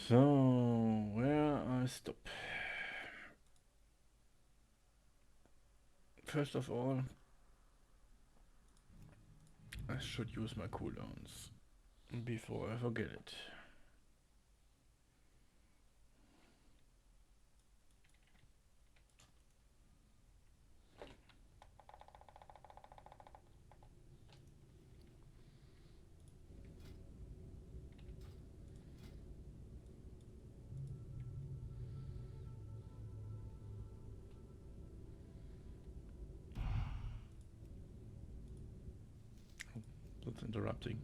So, where I stop? First of all, I should use my cooldowns before I forget it. That's interrupting.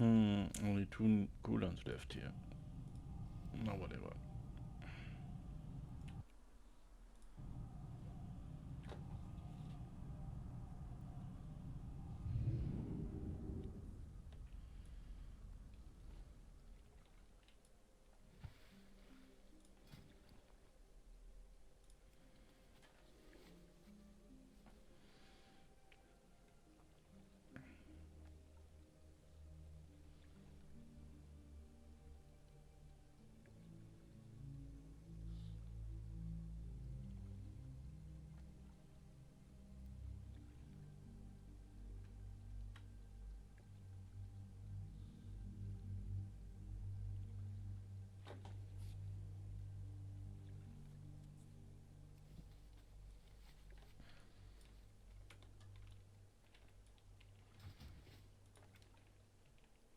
Only two cooldowns left here. No, whatever.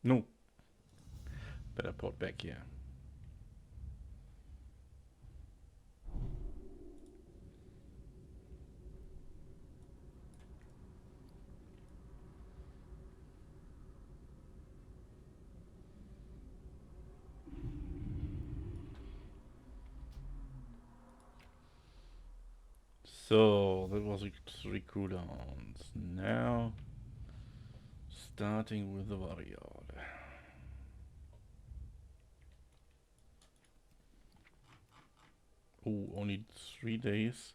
No. Better port back here. So, that was 3 cooldowns. Now, starting with the warrior. Oh, only 3 days.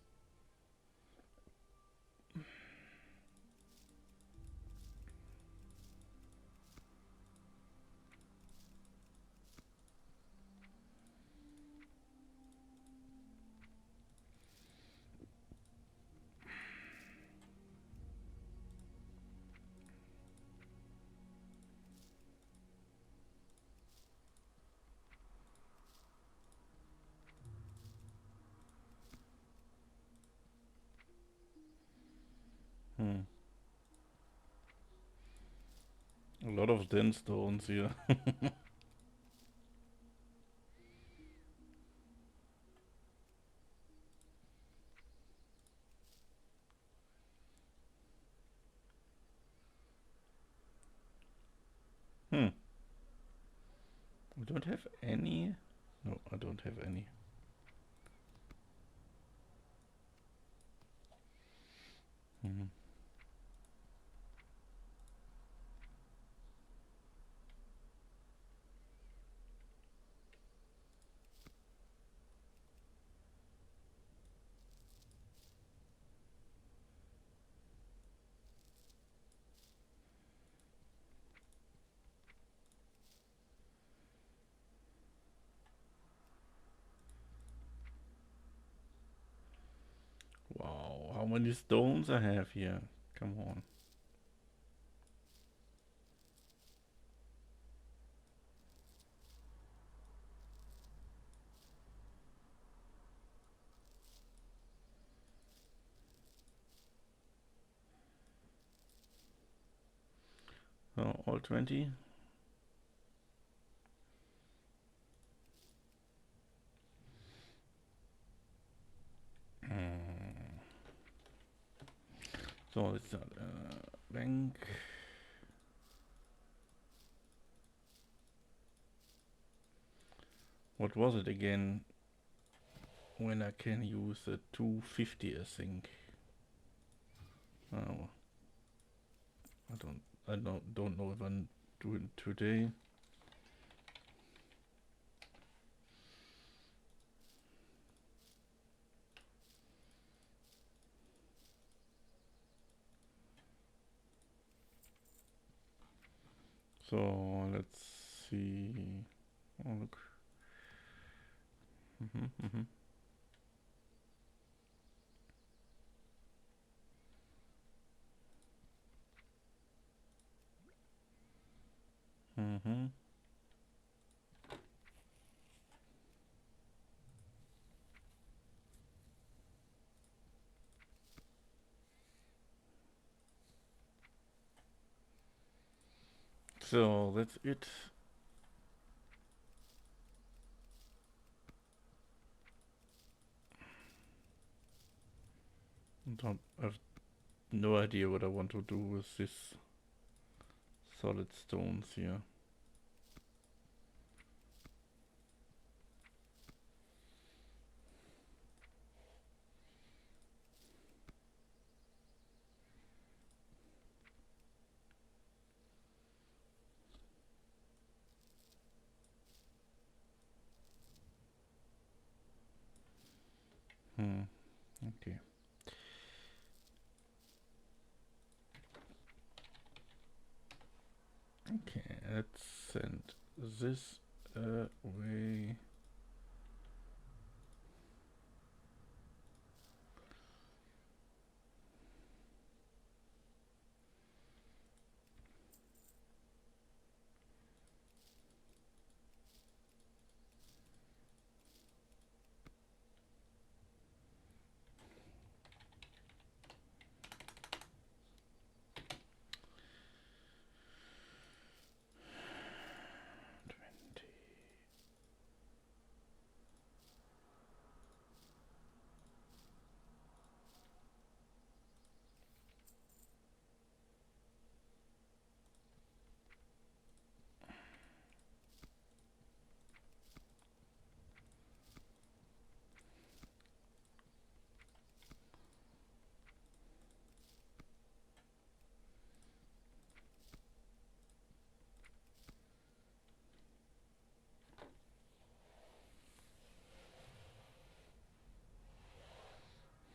Hmm. A lot of den stones here. Hmm. We don't have any. No, I don't have any. Hmm. Wow, how many stones I have here? Come on. Oh, all 20? Hmm. So let's start. Bank. What was it again? When I can use a 250, I think. Oh, I don't know if I'm doing today. So let's see. Oh look. Mhm. Mhm. So that's it. I've no idea what I want to do with this solid stones here. Hmm. Okay. Okay. Let's send this away.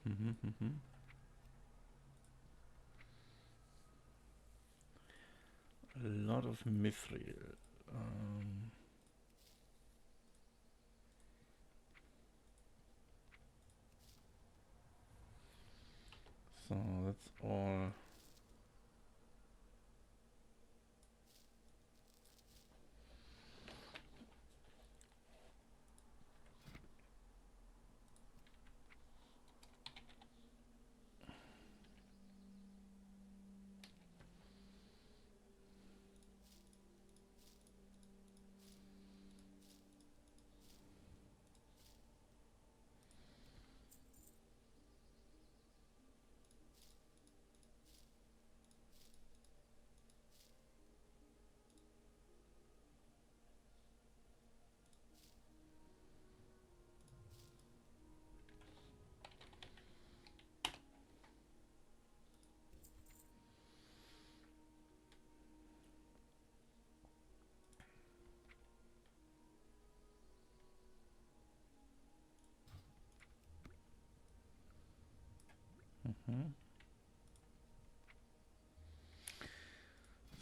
Mhm. A lot of mithril. So that's all.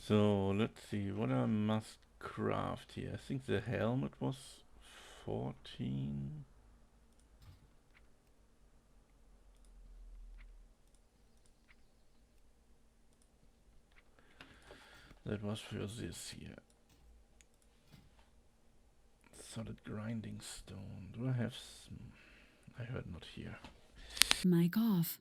So let's see what I must craft here. I think the helmet was 14. That was for this here. Solid grinding stone. Do I have some? I heard not here. Mic off.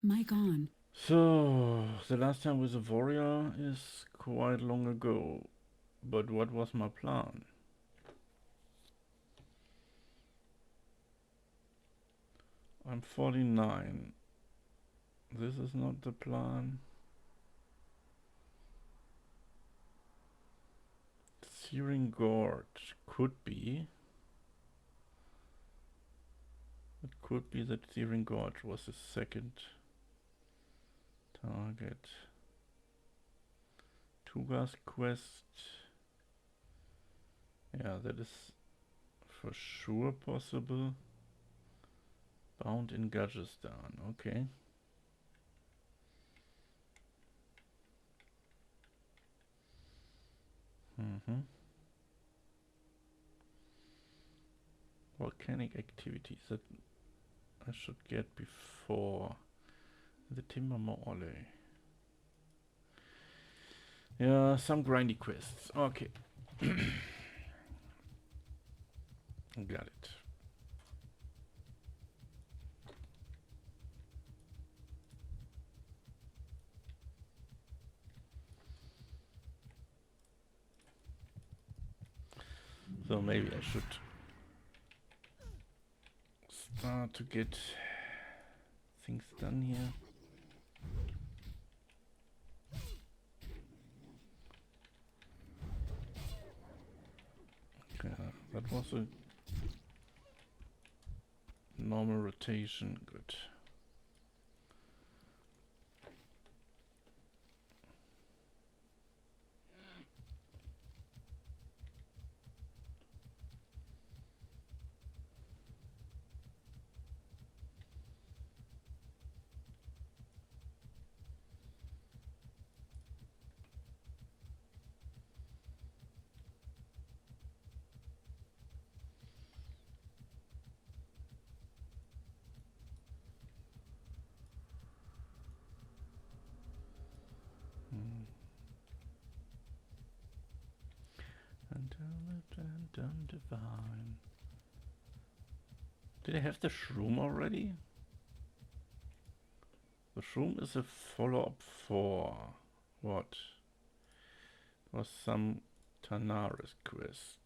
Mic on. So the last time with the warrior is quite long ago. But what was my plan? I'm 49. This is not the plan. Searing Gorge could be. It could be that Searing Gorge was the second target. Tugas quest. Yeah, that is for sure possible. Bound in Gajistan. Okay. Volcanic activities that I should get before the Timber Mole. Yeah, some grindy quests. Okay. Got it. So maybe I should start to get things done here. Okay, that was a normal rotation, good. And divine. Did I have the shroom already? The shroom is a follow-up for what? Was some Tanaris quest.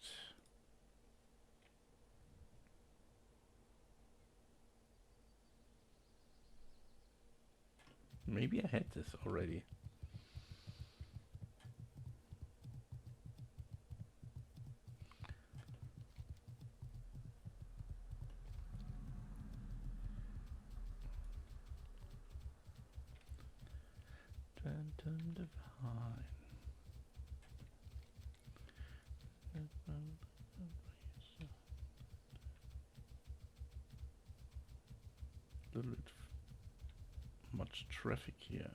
Maybe I had this already. Divine. Little bit much traffic here.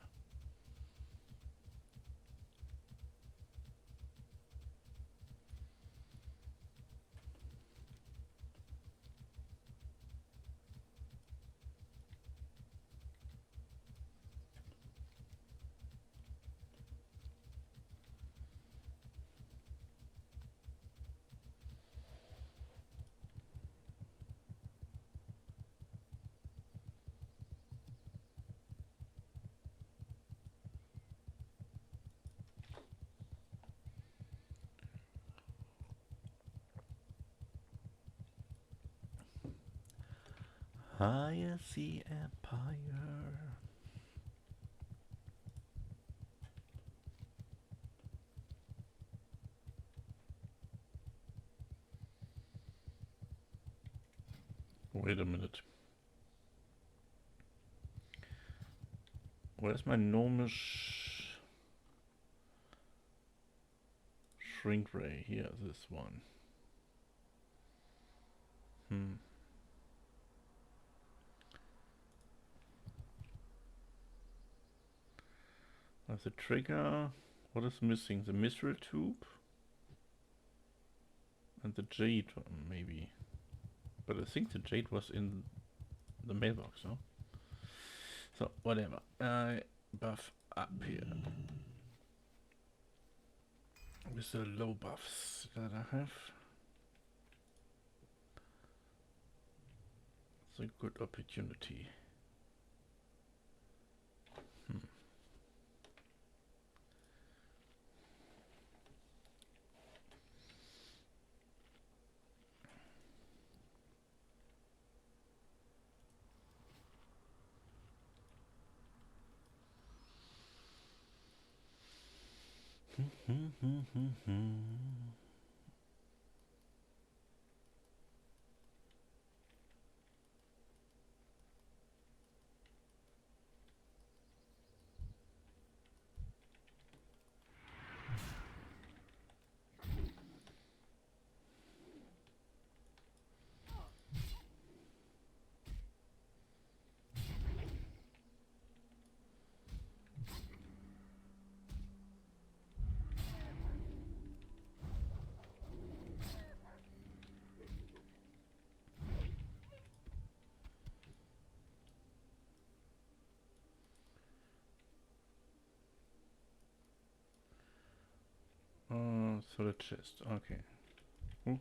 Higher sea empire. Wait a minute. Where's my normal shrink ray? Here, this one. There's a trigger. What is missing? The mithril tube? And the jade, maybe. But I think the jade was in the mailbox, no? So, whatever. I buff up here. With the low buffs that I have. It's a good opportunity. So the chest, okay. Ooh.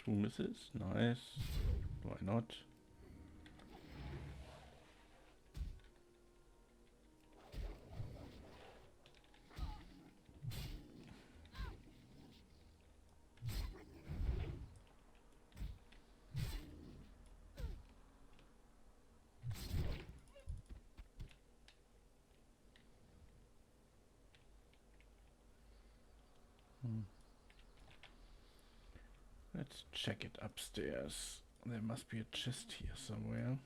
2 misses, nice. Why not? Let's check it upstairs. There must be a chest here somewhere.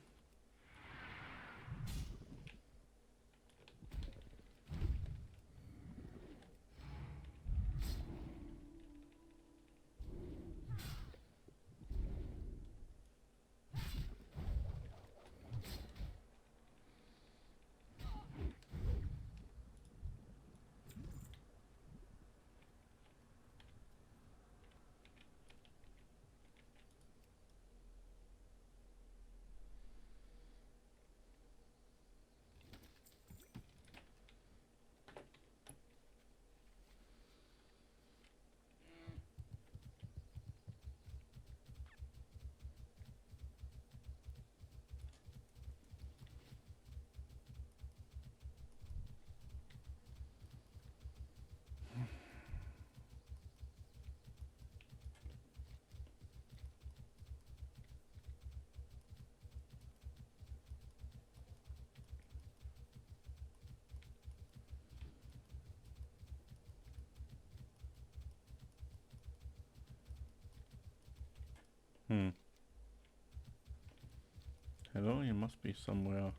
Hello, you must be somewhere.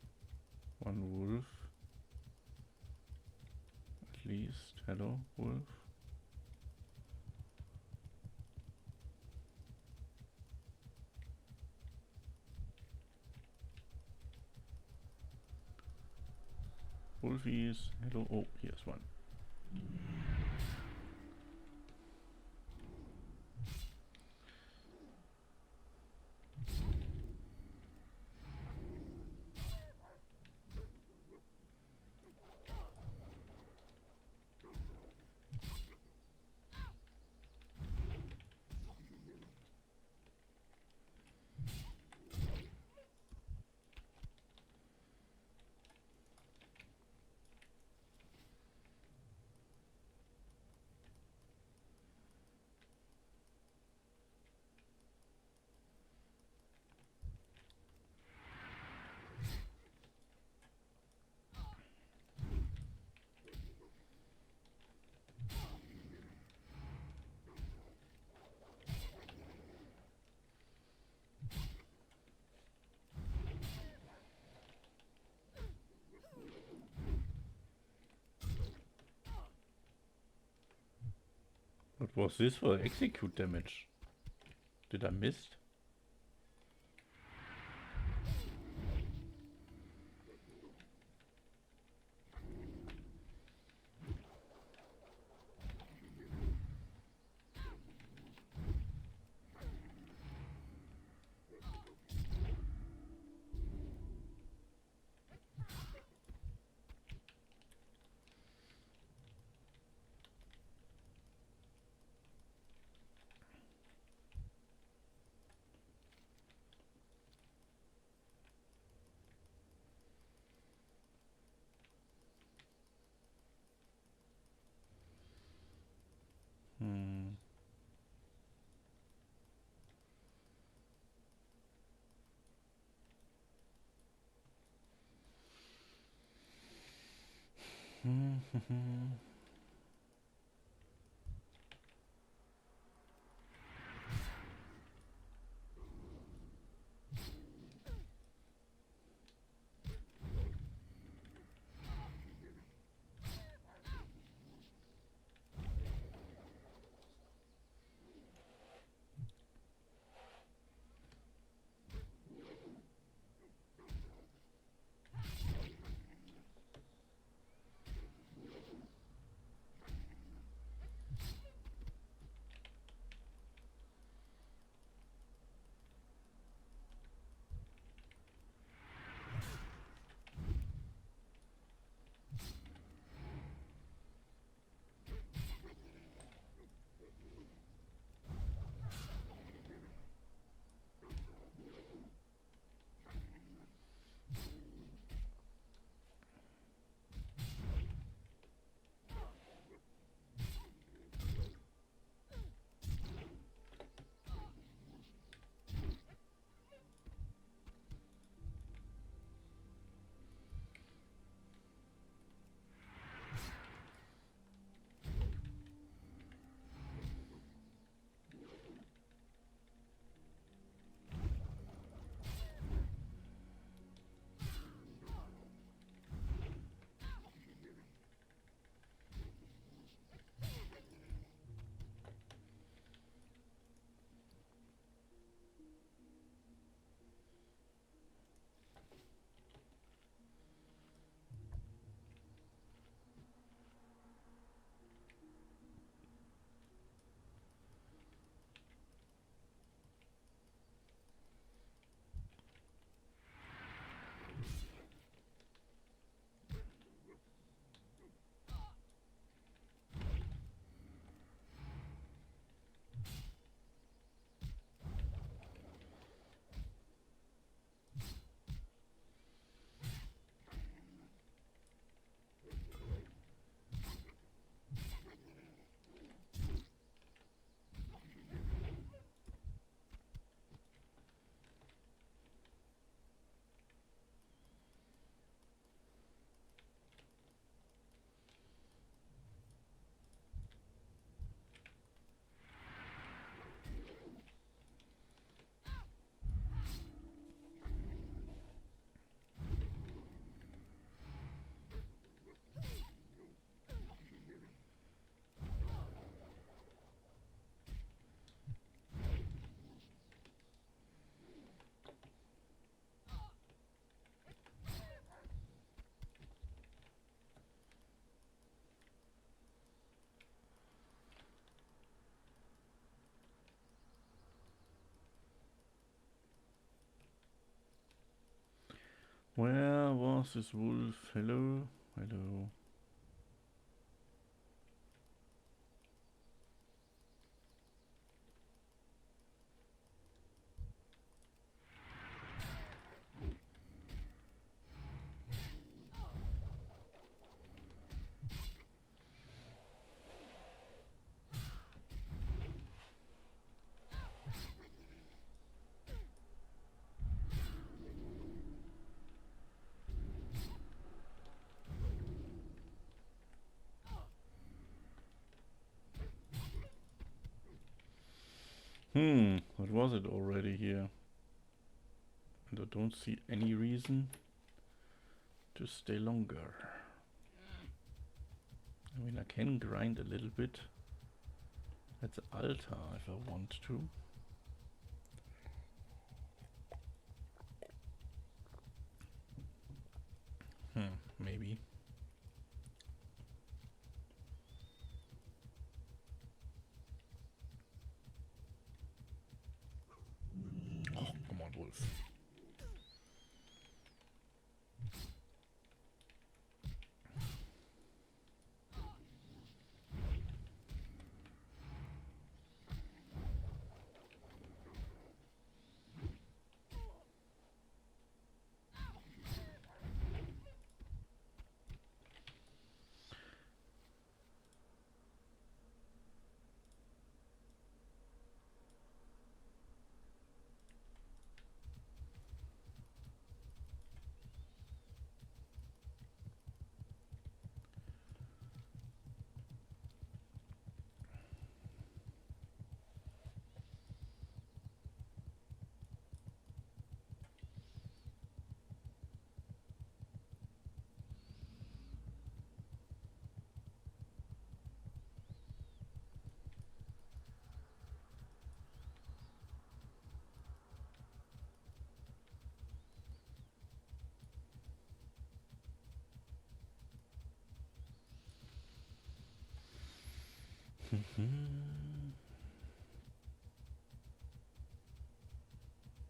One wolf. At least. Hello, wolf. Wolfies. Hello. Oh, here's one. What was this for execute damage? Did I miss? Where was this wolf? Hello? Hello? What was it already here? And I don't see any reason to stay longer. I mean, I can grind a little bit at the altar if I want to. Maybe. Oh, come on, wolf.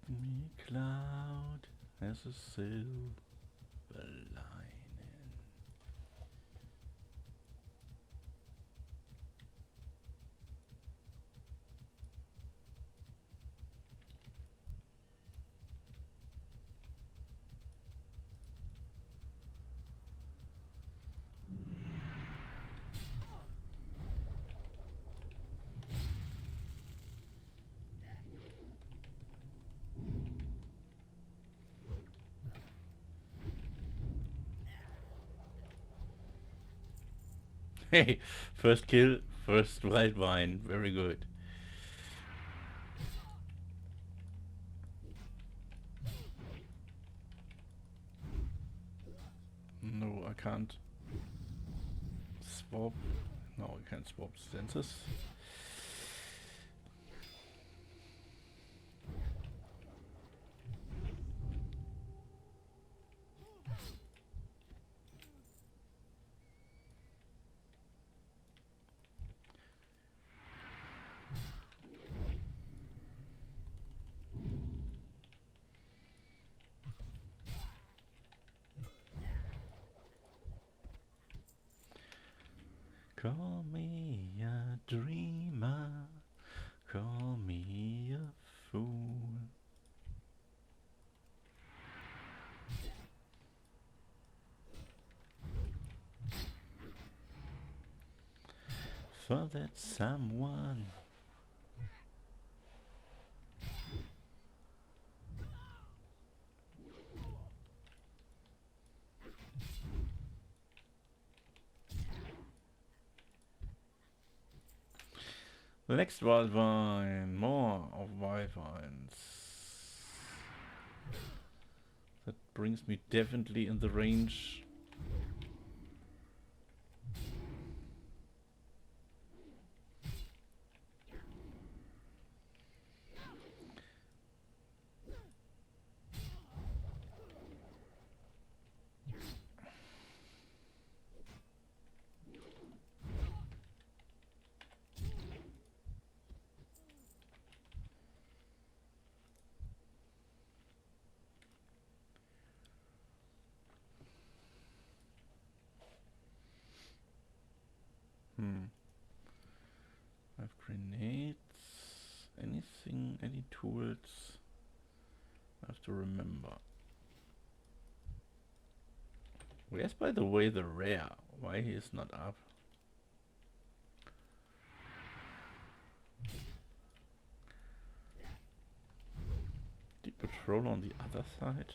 Me cloud has a silver lining. Hey, first kill, first white wine. Very good. No, I can't swap. No, I can't swap stances. Call me a dreamer, call me a fool. For that someone. The next wild wine, more of wild wines. That brings me definitely in the range. I have grenades. Anything, any tools? I have to remember. Where's, by the way, the rare? Why he is not up? The patrol on the other side?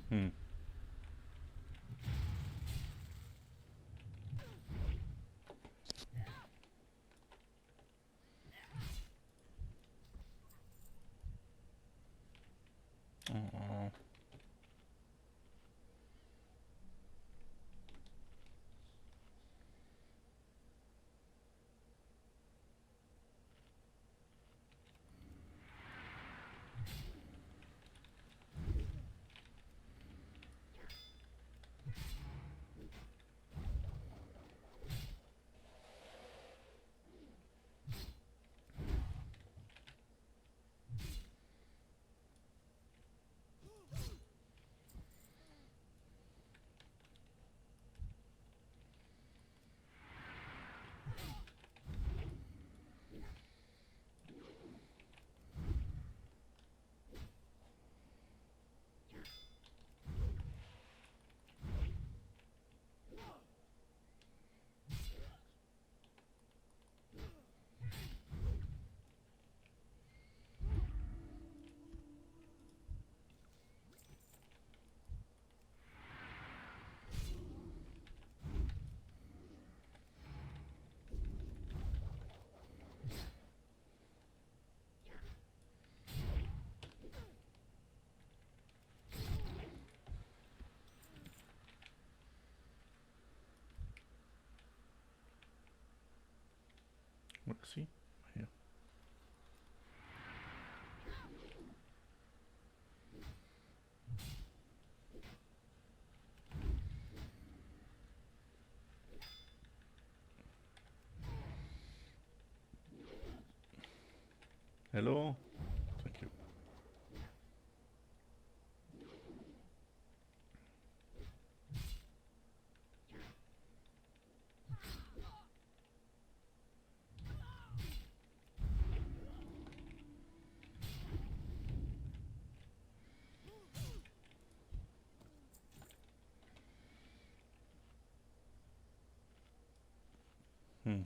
Hmm. Oh. What is he? Here. Hello? Thank you. Hmm.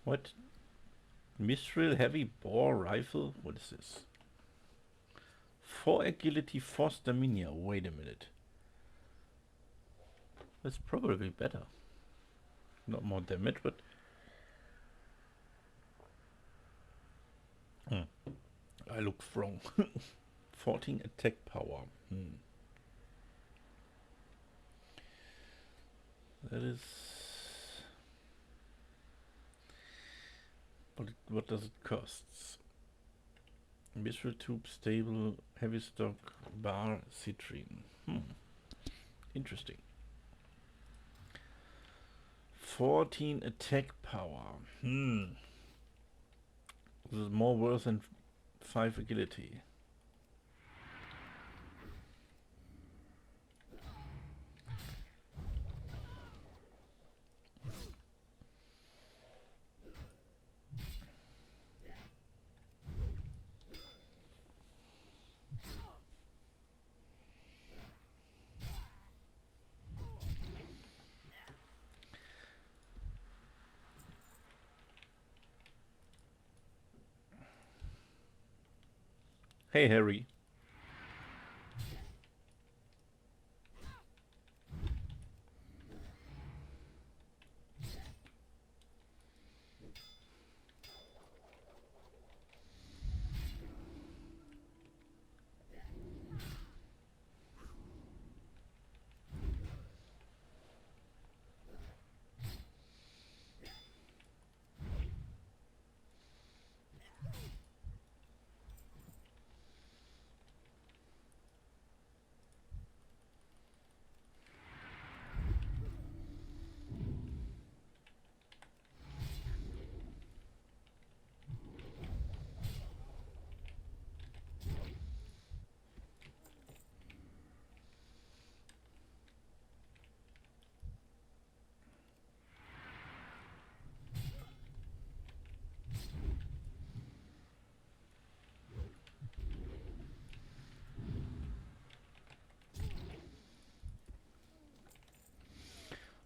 What? Mistral heavy bore rifle? What is this? 4 agility, 4 stamina. Wait a minute. That's probably better. Not more damage, but... I look wrong. 14 attack power. That is... What does it cost? Mistral tube, stable, heavy stock, bar, citrine. Interesting. 14 attack power. This is more worse than 5 agility. Hey, Harry.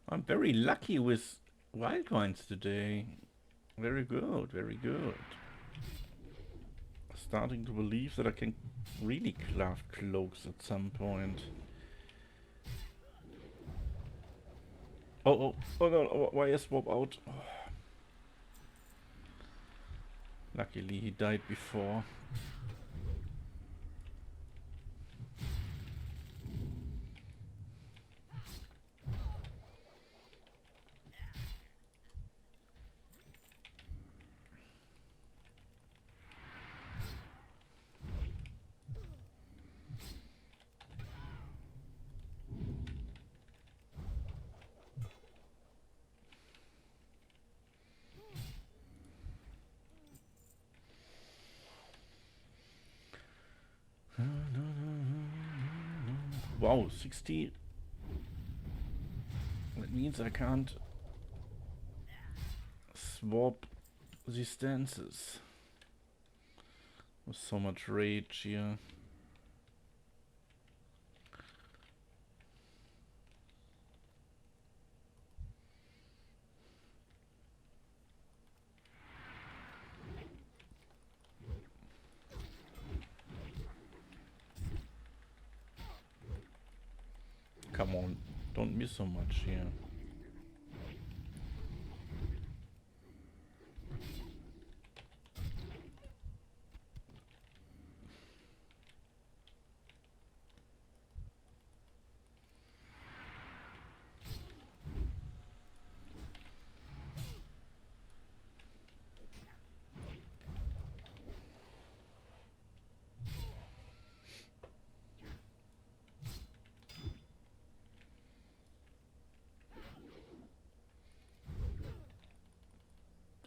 I'm very lucky with wild coins today. Very good, very good. Starting to believe that I can really craft cloaks at some point. Oh no, why is Swap out? Oh. Luckily he died before. Wow, 60. That means I can't swap the stances. With so much rage here. Come on, don't miss so much here.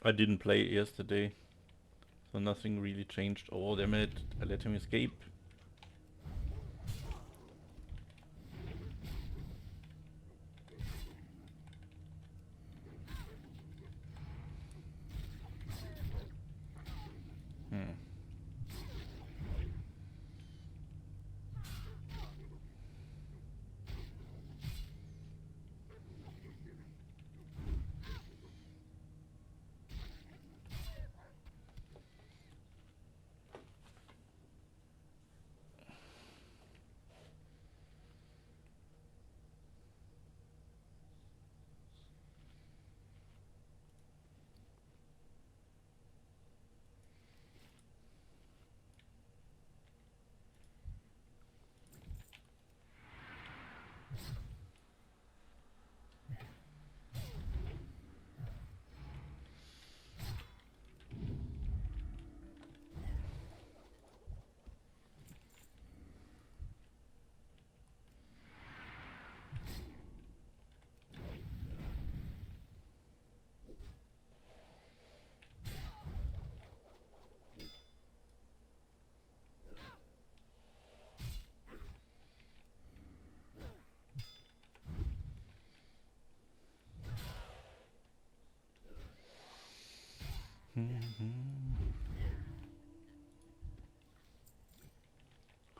I didn't play yesterday, so nothing really changed. Oh, damn it, I let him escape.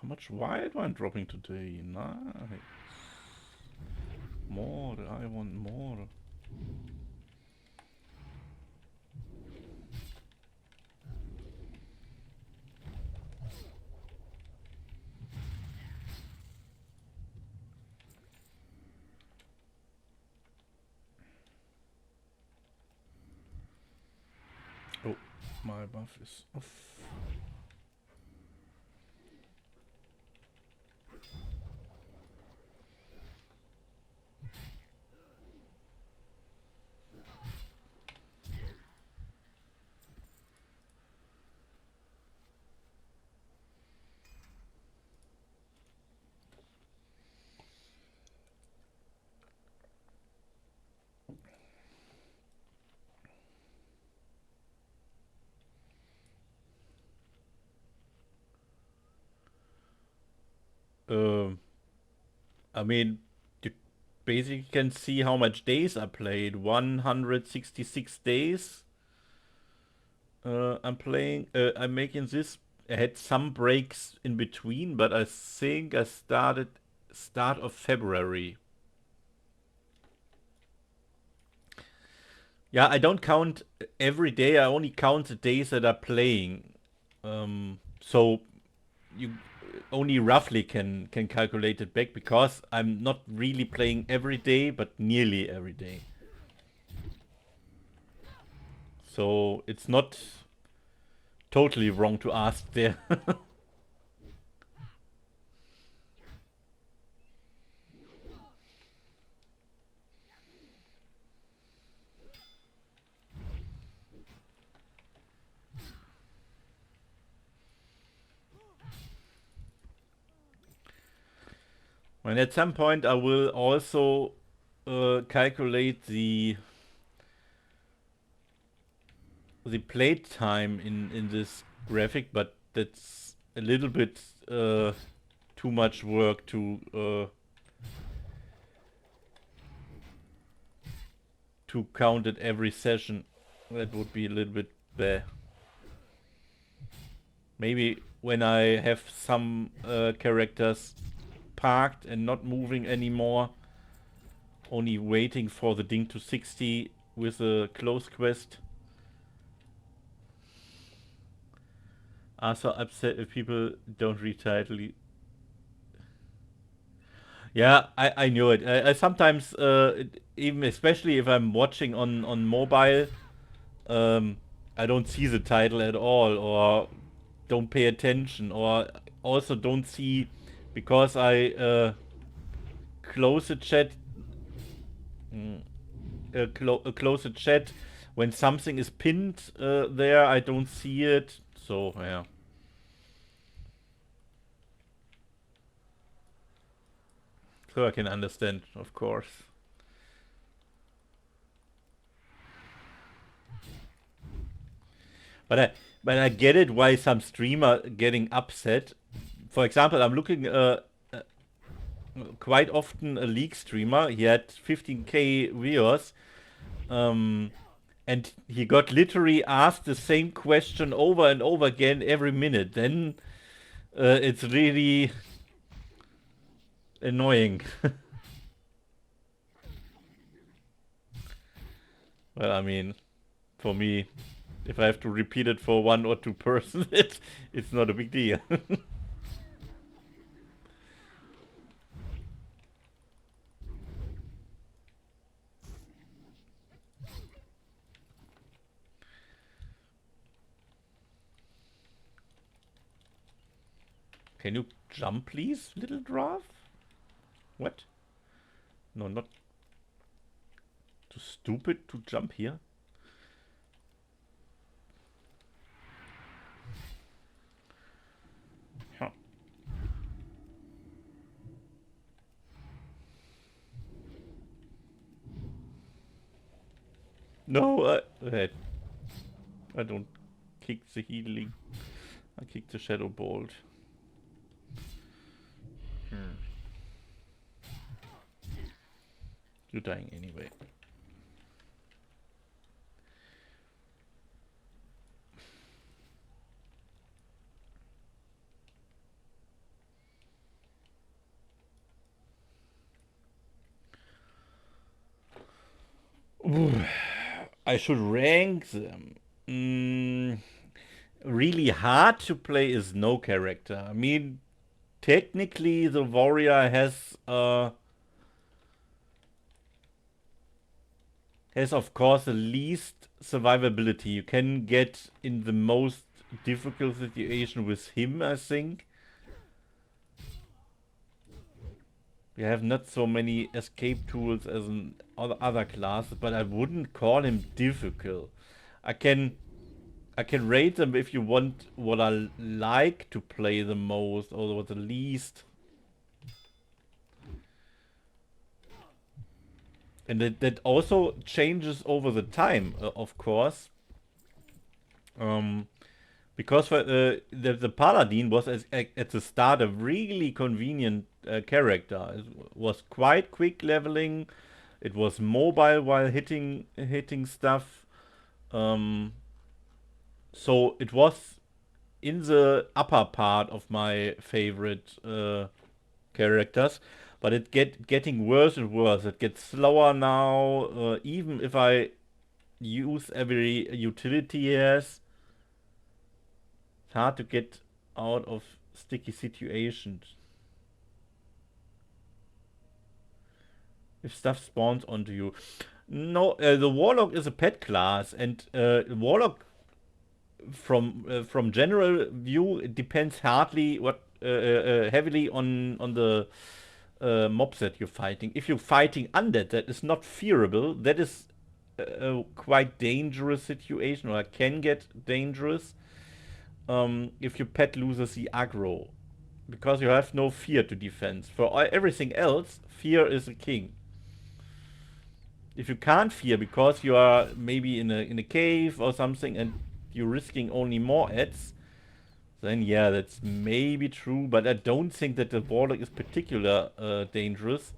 How much wild wine dropping today? Nice. More, I want more. My buff is off. I mean, you basically can see how much days I played. 166 days. I'm playing. I'm making this. I had some breaks in between, but I think I started start of February. Yeah, I don't count every day. I only count the days that are playing. So you only roughly can calculate it back because I'm not really playing every day, but nearly every day. So it's not totally wrong to ask there. And at some point I will also calculate the play time in this graphic, but that's a little bit too much work to count it every session. That would be a little bit bad. Maybe when I have some characters parked and not moving anymore, only waiting for the ding to 60 with a close quest. Also upset if people don't retitle. Yeah, I knew it. I sometimes, even especially if I'm watching on mobile, I don't see the title at all, or don't pay attention, or also don't see because I close the chat. Close the chat when something is pinned there. I don't see it, so yeah. So I can understand, of course. But I get it why some streamer getting upset. For example, I'm looking quite often a League streamer. He had 15k viewers, and he got literally asked the same question over and over again every minute. Then it's really annoying. Well, I mean, for me, if I have to repeat it for one or two persons, it's not a big deal. Can you jump, please, little dwarf? What? No, not too stupid to jump here. Huh. No, I don't kick the healing. I kick the shadow bolt. You're dying anyway. I should rank them. Really hard to play is no character. I mean, technically the warrior has has of course the least survivability. You can get in the most difficult situation with him, I think. We have not so many escape tools as in other classes, but I wouldn't call him difficult. I can rate them if you want what I like to play the most or what the least. And that also changes over the time, of course. Because for, the Paladin was at the start a really convenient character. It was quite quick leveling. It was mobile while hitting stuff. So it was in the upper part of my favorite characters, but it getting worse and worse. It gets slower now. Even if I use every utility he has, it's hard to get out of sticky situations. If stuff spawns onto you. No, the Warlock is a pet class, and Warlock from general view, it depends heavily on the mobs that you're fighting. If you're fighting undead, that is not fearable. That is a quite dangerous situation, or can get dangerous. If your pet loses the aggro, because you have no fear to defend. For everything else, fear is a king. If you can't fear because you are maybe in a cave or something and you're risking only more ads, then yeah, that's maybe true, but I don't think that the Warlock is particular dangerous.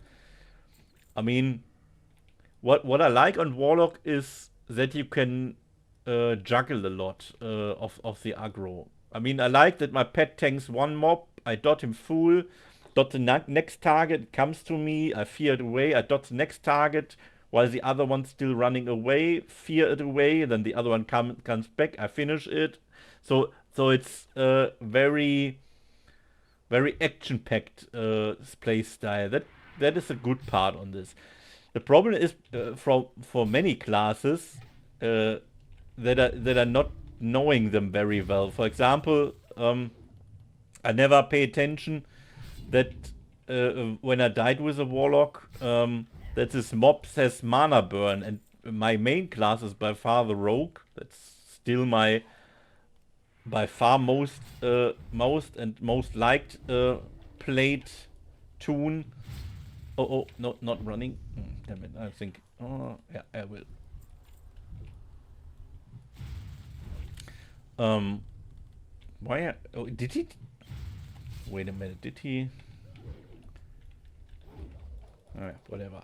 I mean, what I like on Warlock is that you can juggle a lot of the aggro. I mean, I like that my pet tanks one mob, I dot him full, dot the next target, comes to me, I fear it away, I dot the next target, while the other one's still running away, fear it away, and then the other one comes back, I finish it. So it's very, very action-packed play style. That is a good part on this. The problem is for many classes that are not knowing them very well. For example, I never pay attention that when I died with a Warlock, that this mob says mana burn, and my main class is by far the Rogue. That's still my by far most liked played toon. Oh, no, not running. Damn it, I think. Oh, yeah, I will. Why? Oh, did he? Wait a minute, did he? Alright, whatever.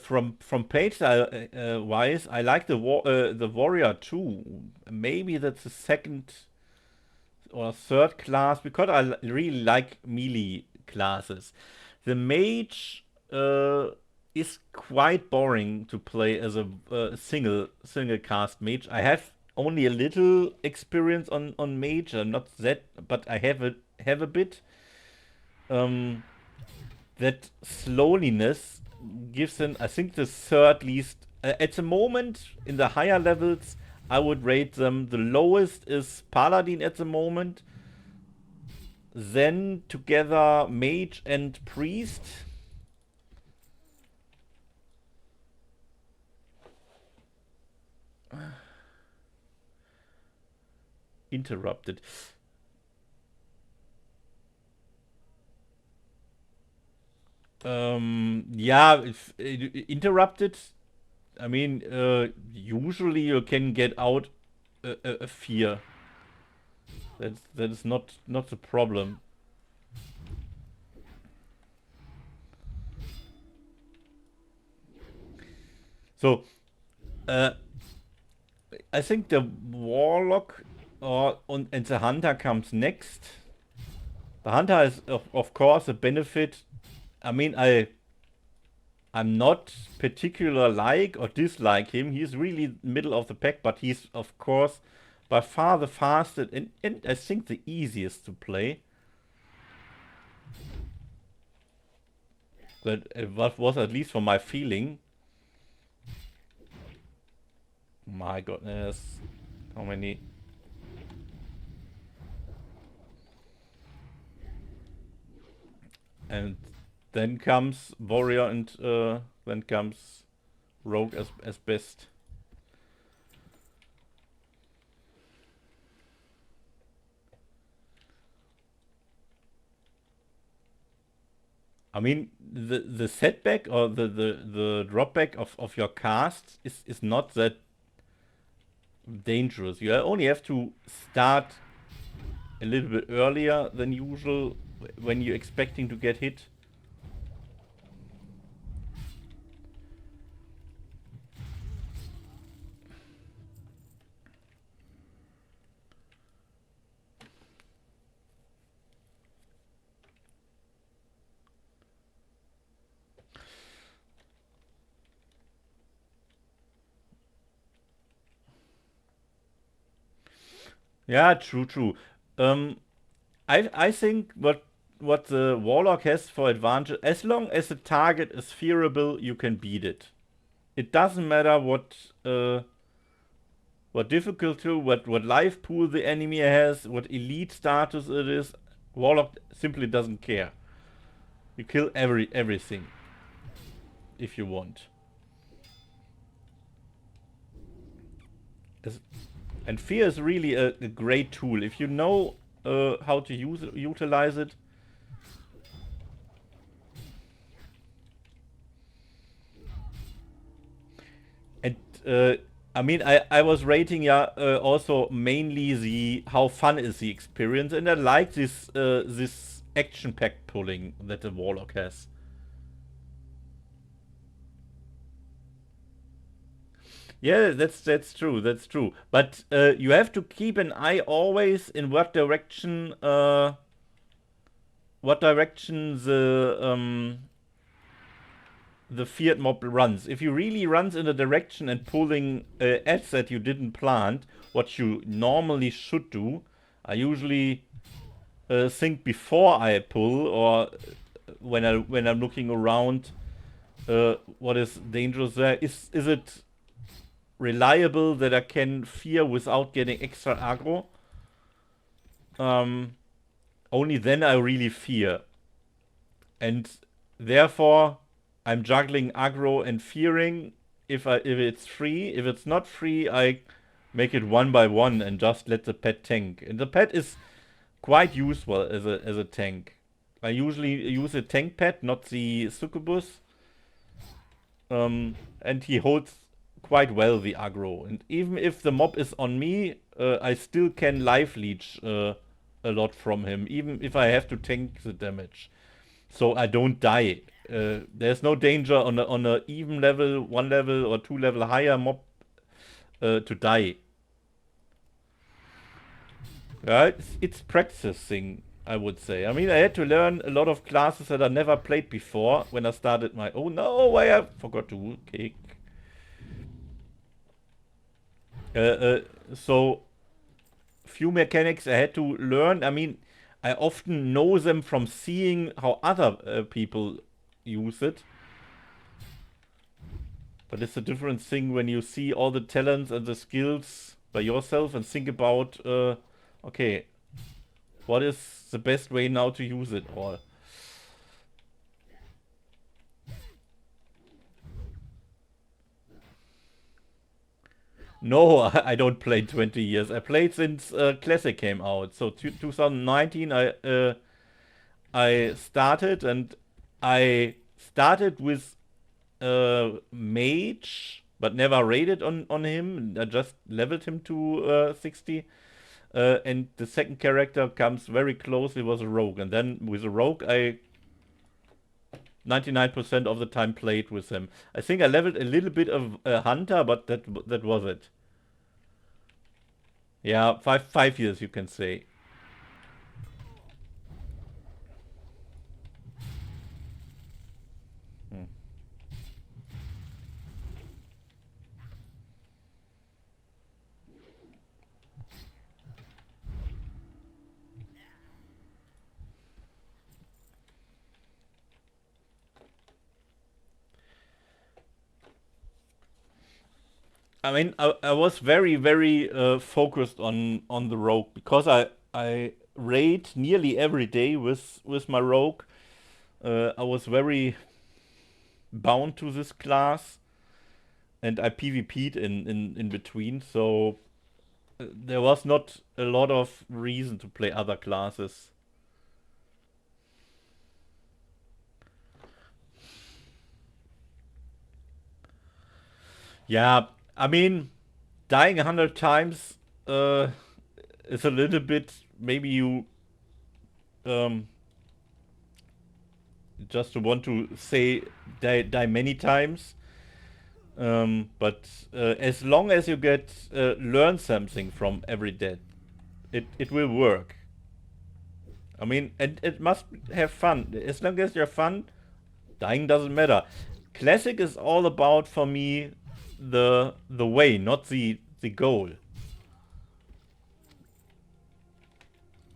From page wise, I like the warrior too. Maybe that's the second or third class because I really like melee classes. The mage is quite boring to play as a single cast mage. I have only a little experience on mage, not that, but I have a bit. That slowness gives them, I think, the third least. At the moment, in the higher levels, I would rate them. The lowest is Paladin at the moment. Then together Mage and Priest. Interrupted. Yeah, if interrupted. I mean, usually you can get out a fear. That is not the problem. So, I think the Warlock and the Hunter comes next. The Hunter is of course a benefit. I mean, I'm not particular like or dislike him. He's really middle of the pack, but he's of course by far the fastest and I think the easiest to play. That what was at least for my feeling. My goodness, how many? And then comes warrior, and then comes rogue as best. I mean, the setback or the dropback of your cast is not that dangerous. You only have to start a little bit earlier than usual when you're expecting to get hit. Yeah, true. Um, I think what the warlock has for advantage, as long as the target is fearable, you can beat it. It doesn't matter what difficulty, what life pool the enemy has, what elite status it is. Warlock simply doesn't care. You kill everything if you want. And Fear is really a great tool if you know how to utilize it. And I mean, I was rating also mainly the how fun is the experience, and I like this action pack pulling that the warlock has. Yeah, that's true. That's true. But you have to keep an eye always in what direction the feared mob runs. If you really runs in a direction and pulling ads that you didn't plant, what you normally should do, I usually think before I pull or when I'm looking around what is dangerous there. Is it reliable that I can fear without getting extra aggro? Only then I really fear. And therefore I'm juggling aggro and fearing if it's free. If it's not free, I make it one by one and just let the pet tank. And the pet is quite useful as a tank. I usually use a tank pet, not the succubus. And he holds quite well the aggro. And even if the mob is on me, I still can life leech a lot from him, even if I have to tank the damage. So I don't die. There's no danger on a even level, 1 level or 2 level higher mob to die. Yeah, it's practicing, I would say. I mean, I had to learn a lot of classes that I never played before when I started my. Oh no, I forgot to kick. So few mechanics I had to learn. I mean, I often know them from seeing how other people use it. But it's a different thing when you see all the talents and the skills by yourself and think about, okay, what is the best way now to use it all? No, I don't play 20 years. I played since Classic came out. So 2019, I started, and I started with mage, but never raided on him. I just leveled him to 60. And the second character comes very close. It was a rogue, and then with a rogue, I 99% of the time played with him. I think I leveled a little bit of a hunter, but that was it. Yeah, 5 years you can say. Hmm. I mean, I was very focused on the rogue because I raid nearly every day with my rogue. I was very bound to this class, and I PvP'd in between, so there was not a lot of reason to play other classes. Yeah, I mean, dying 100 times is a little bit. Maybe you um, just want to say die many times. But as long as you get learn something from every death, it will work. I mean, and it must have fun. As long as you're fun, dying doesn't matter. Classic is all about, for me, the way, not the goal.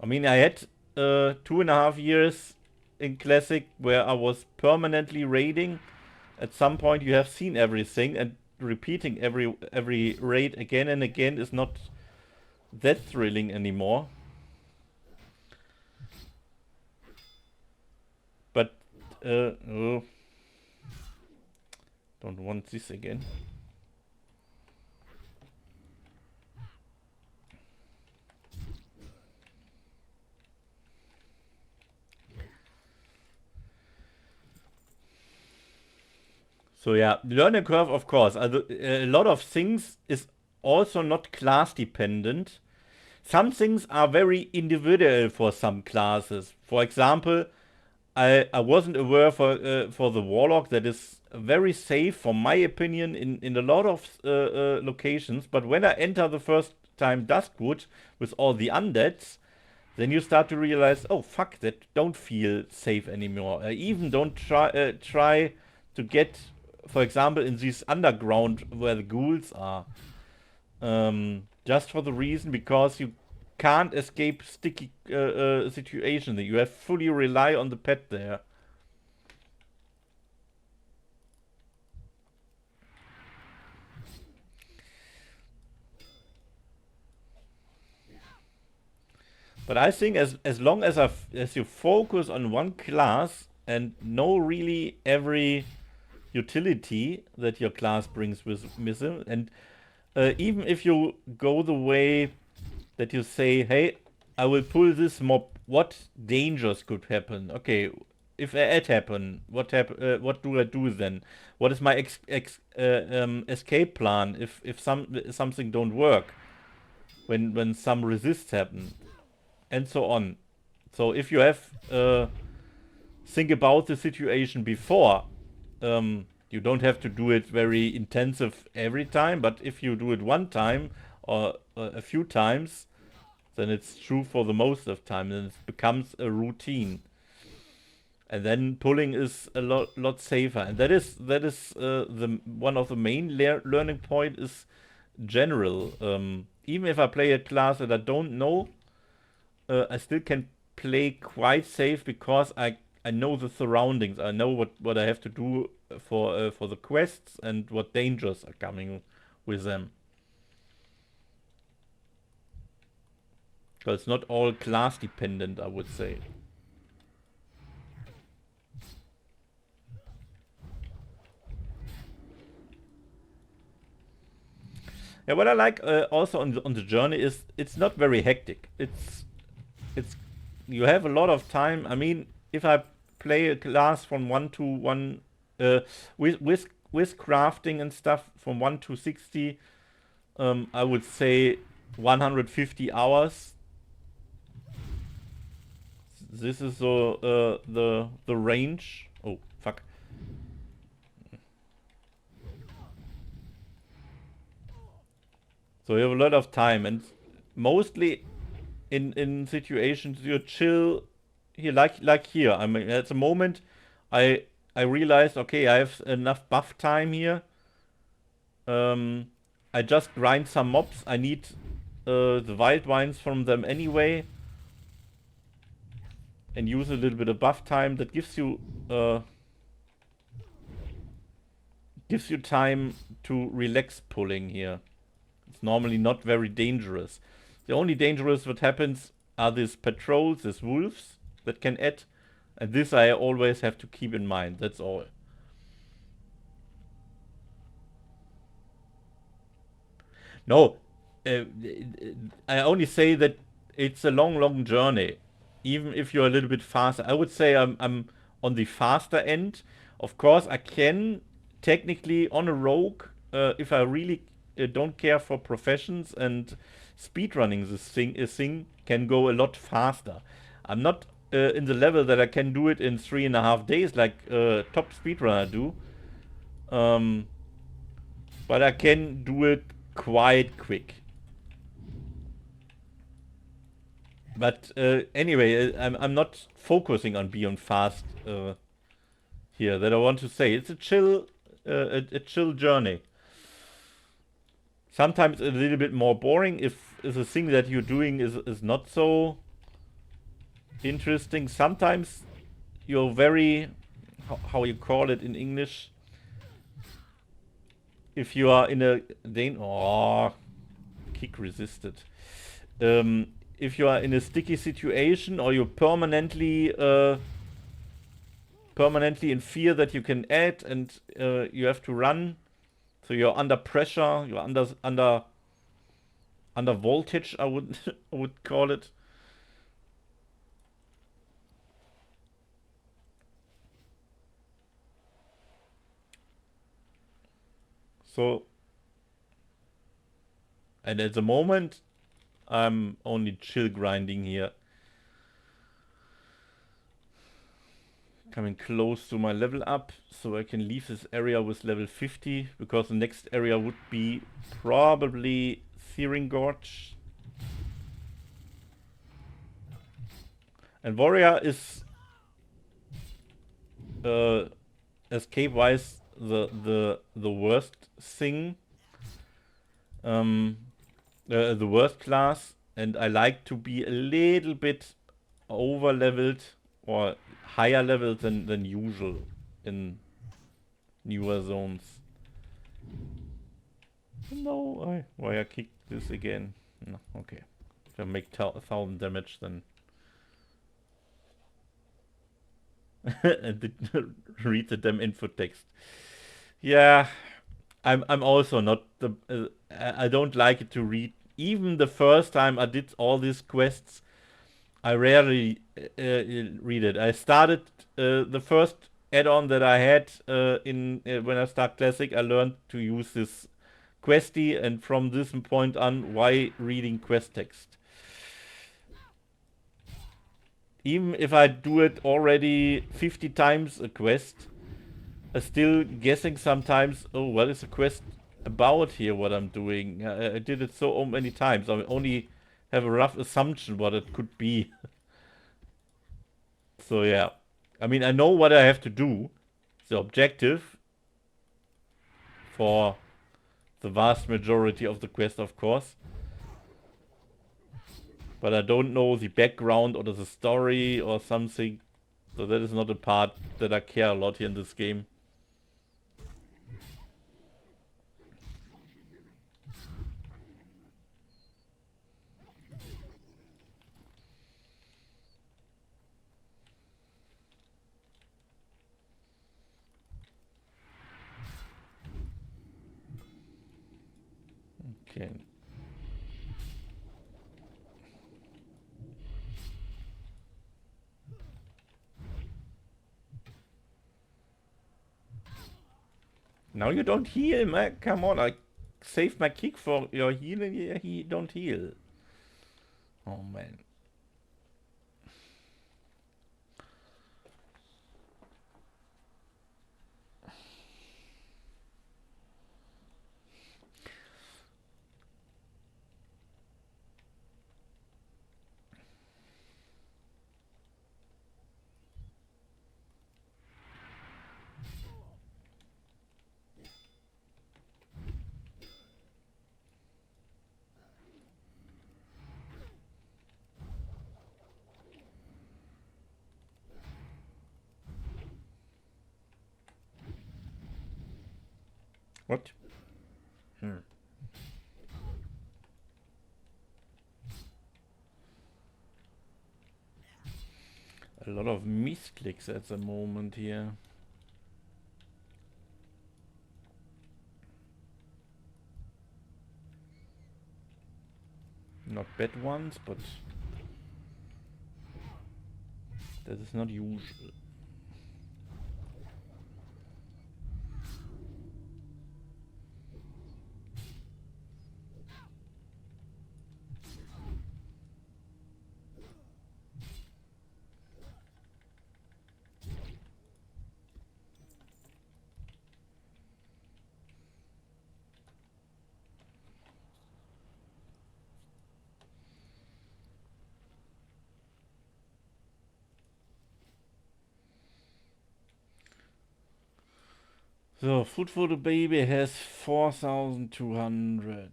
I mean, I had 2.5 years in Classic where I was permanently raiding. At some point, you have seen everything, and repeating every raid again and again is not that thrilling anymore. But oh, don't want this again. So yeah, learning curve, of course. A lot of things is also not class dependent. Some things are very individual for some classes. For example, I wasn't aware for the warlock that is very safe, for my opinion, in a lot of locations. But when I enter the first time Duskwood with all the undeads, then you start to realize, oh fuck, that don't feel safe anymore. I even don't try to get, for example, in this underground where the ghouls are, just for the reason because you can't escape sticky situation. You have fully rely on the pet there. But I think as long as you focus on one class and know really every utility that your class brings with it, and even if you go the way that you say, hey, I will pull this mob, what dangers could happen? Okay, if it happen, what do I do then? What is my escape plan if something don't work? When some resists happen, and so on. So if you have think about the situation before, you don't have to do it very intensive every time, but if you do it one time or a few times, then it's true for the most of time, and it becomes a routine. And then pulling is a lot safer, and that is the one of the main learning point is general. Even if I play a class that I don't know, I still can play quite safe because I know the surroundings. I know what I have to do for the quests and what dangers are coming with them. So it's not all class dependent, I would say. Yeah, what I like also on the journey is it's not very hectic. It's you have a lot of time. I mean, if I play a class from 1 to 1 with crafting and stuff from 1 to 60, I would say 150 hours. This is the range. Oh fuck. So you have a lot of time, and mostly in situations you chill here, like here. I mean, at the moment, I I realized, okay, I have enough buff time here. I just grind some mobs. I need the wild wines from them anyway, and use a little bit of buff time. That gives you gives you time to relax pulling here. It's normally not very dangerous. The only dangerous what happens are these patrols, these wolves that can add. And this I always have to keep in mind, that's all. No, I only say that it's a long journey. Even if you're a little bit faster. I would say I'm on the faster end. Of course, I can technically on a rogue, if I really don't care for professions and speedrunning this thing can go a lot faster. I'm not in the level that I can do it in 3.5 days like top speedrunner do. But I can do it quite quick. But anyway, I'm not focusing on being fast here. That I want to say it's a chill, a chill journey. Sometimes a little bit more boring if the thing that you're doing is not so interesting. Sometimes you're very, how you call it in English. If you are in a kick resisted. If you are in a sticky situation or you're permanently in fear that you can add and you have to run, so you're under pressure, you're under voltage, I would I would call it. So, and at the moment, I'm only chill grinding here. Coming close to my level up, so I can leave this area with level 50, because the next area would be probably Searing Gorge. And Warrior is escape-wise the worst thing. The worst class, and I like to be a little bit over leveled or higher leveled than usual in newer zones. No, why I kicked this again? No, okay. If I make 1,000 damage, then and read the damn info text. Yeah, I'm also not the. I don't like it to read. Even the first time I did all these quests, I rarely read it. I started the first add-on that I had in when I start Classic. I learned to use this questy, and from this point on, why reading quest text? Even if I do it already 50 times a quest, I'm still guessing sometimes, oh, what is the quest about here, what I'm doing? I did it so many times, I only have a rough assumption what it could be. So yeah, I mean, I know what I have to do, the objective, for the vast majority of the quest, of course. But I don't know the background or the story or something, so that is not a part that I care a lot here in this game. Okay. Now you don't heal, man. Come on, I saved my kick for your healing. Yeah, he don't heal. Oh man. What? A lot of misclicks at the moment here. Not bad ones, but that is not usual. So, food for the baby has 4,200.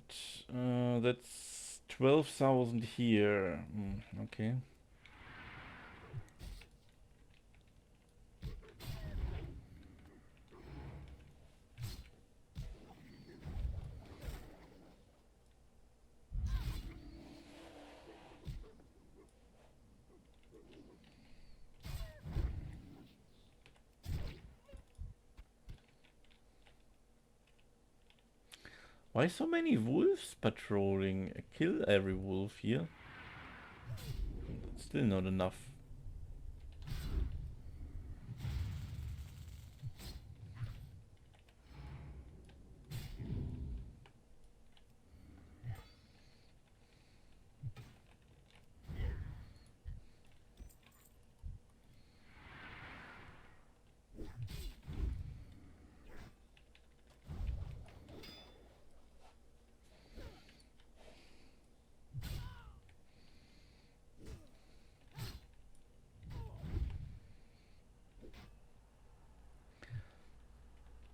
That's 12,000 here. Okay. Why so many wolves patrolling? Kill every wolf here. Still not enough.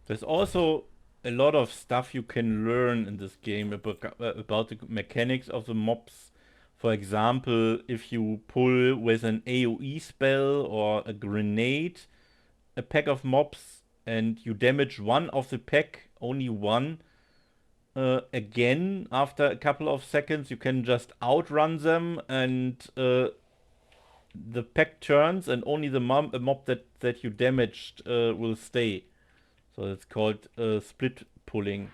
There's also a lot of stuff you can learn in this game about the mechanics of the mobs. For example, if you pull with an AoE spell or a grenade a pack of mobs and you damage one of the pack, only one, again after a couple of seconds, you can just outrun them and the pack turns and only the mob that you damaged will stay. So it's called split pulling.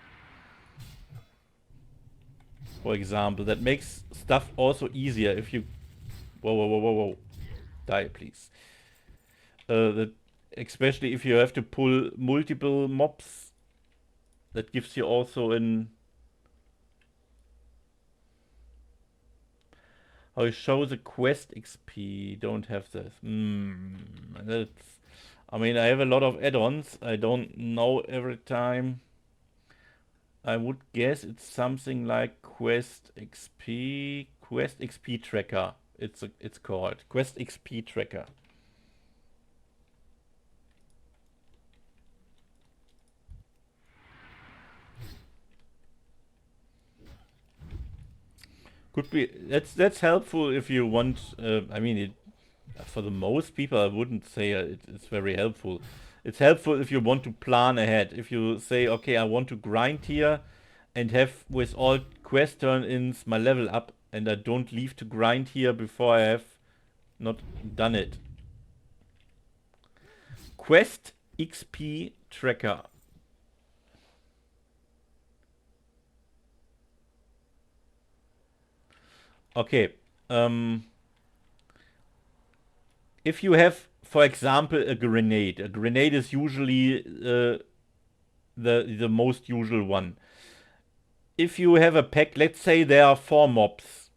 For example, that makes stuff also easier if you... Whoa. Die, please. That especially if you have to pull multiple mobs, that gives you also an... How you show the quest XP. Don't have this. That's... I mean, I have a lot of add-ons. I don't know every time. I would guess it's something like Quest XP Tracker. It's called Quest XP Tracker. Could be that's helpful if you want. I mean, for the most people, I wouldn't say it's very helpful. It's helpful if you want to plan ahead. If you say, okay, I want to grind here and have with all quest turn-ins my level up, and I don't leave to grind here before I have not done it. Quest XP Tracker. Okay. If you have, for example, a grenade is usually the most usual one. If you have a pack, let's say there are 4 mobs,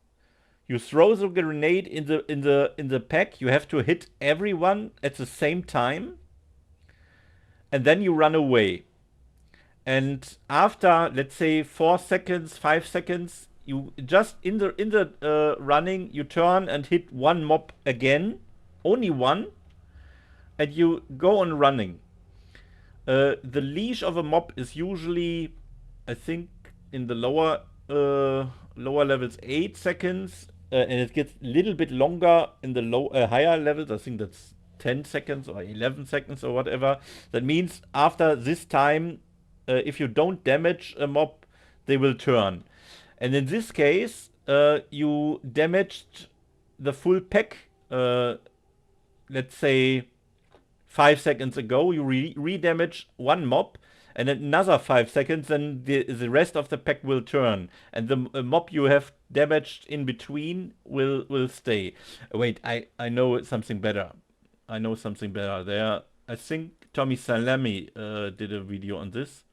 you throw the grenade in the pack. You have to hit everyone at the same time, and then you run away. And after, let's say, 4 seconds, 5 seconds, you just in the running, you turn and hit one mob again, only one, and you go on running. The leash of a mob is usually, I think, in the lower levels 8 seconds, and it gets a little bit longer in the higher levels. I think that's 10 seconds or 11 seconds or whatever. That means after this time, if you don't damage a mob, they will turn. And in this case, you damaged the full pack, let's say 5 seconds ago, you re-damage one mob, and another 5 seconds, then the rest of the pack will turn. And the mob you have damaged in between will stay. Wait, I know something better. I know something better there. I think Tommy Salami did a video on this.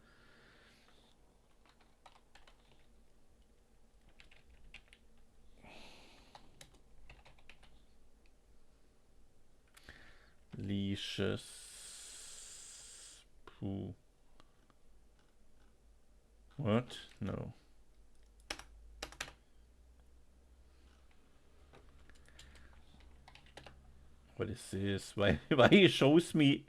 Leashes. Pooh. What? No. What is this? Why he shows me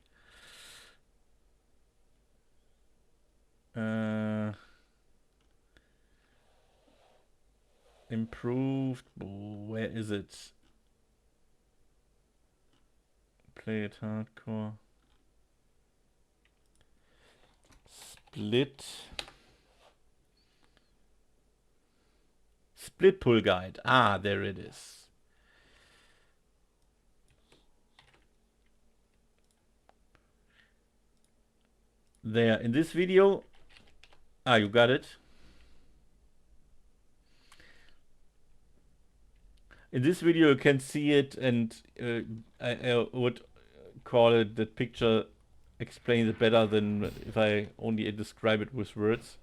improved? Where is it? Play it hardcore. Split pull guide. Ah, there it is. There in this video. Ah, you got it. In this video you can see it, and I would call it, that picture explains it better than if I only describe it with words.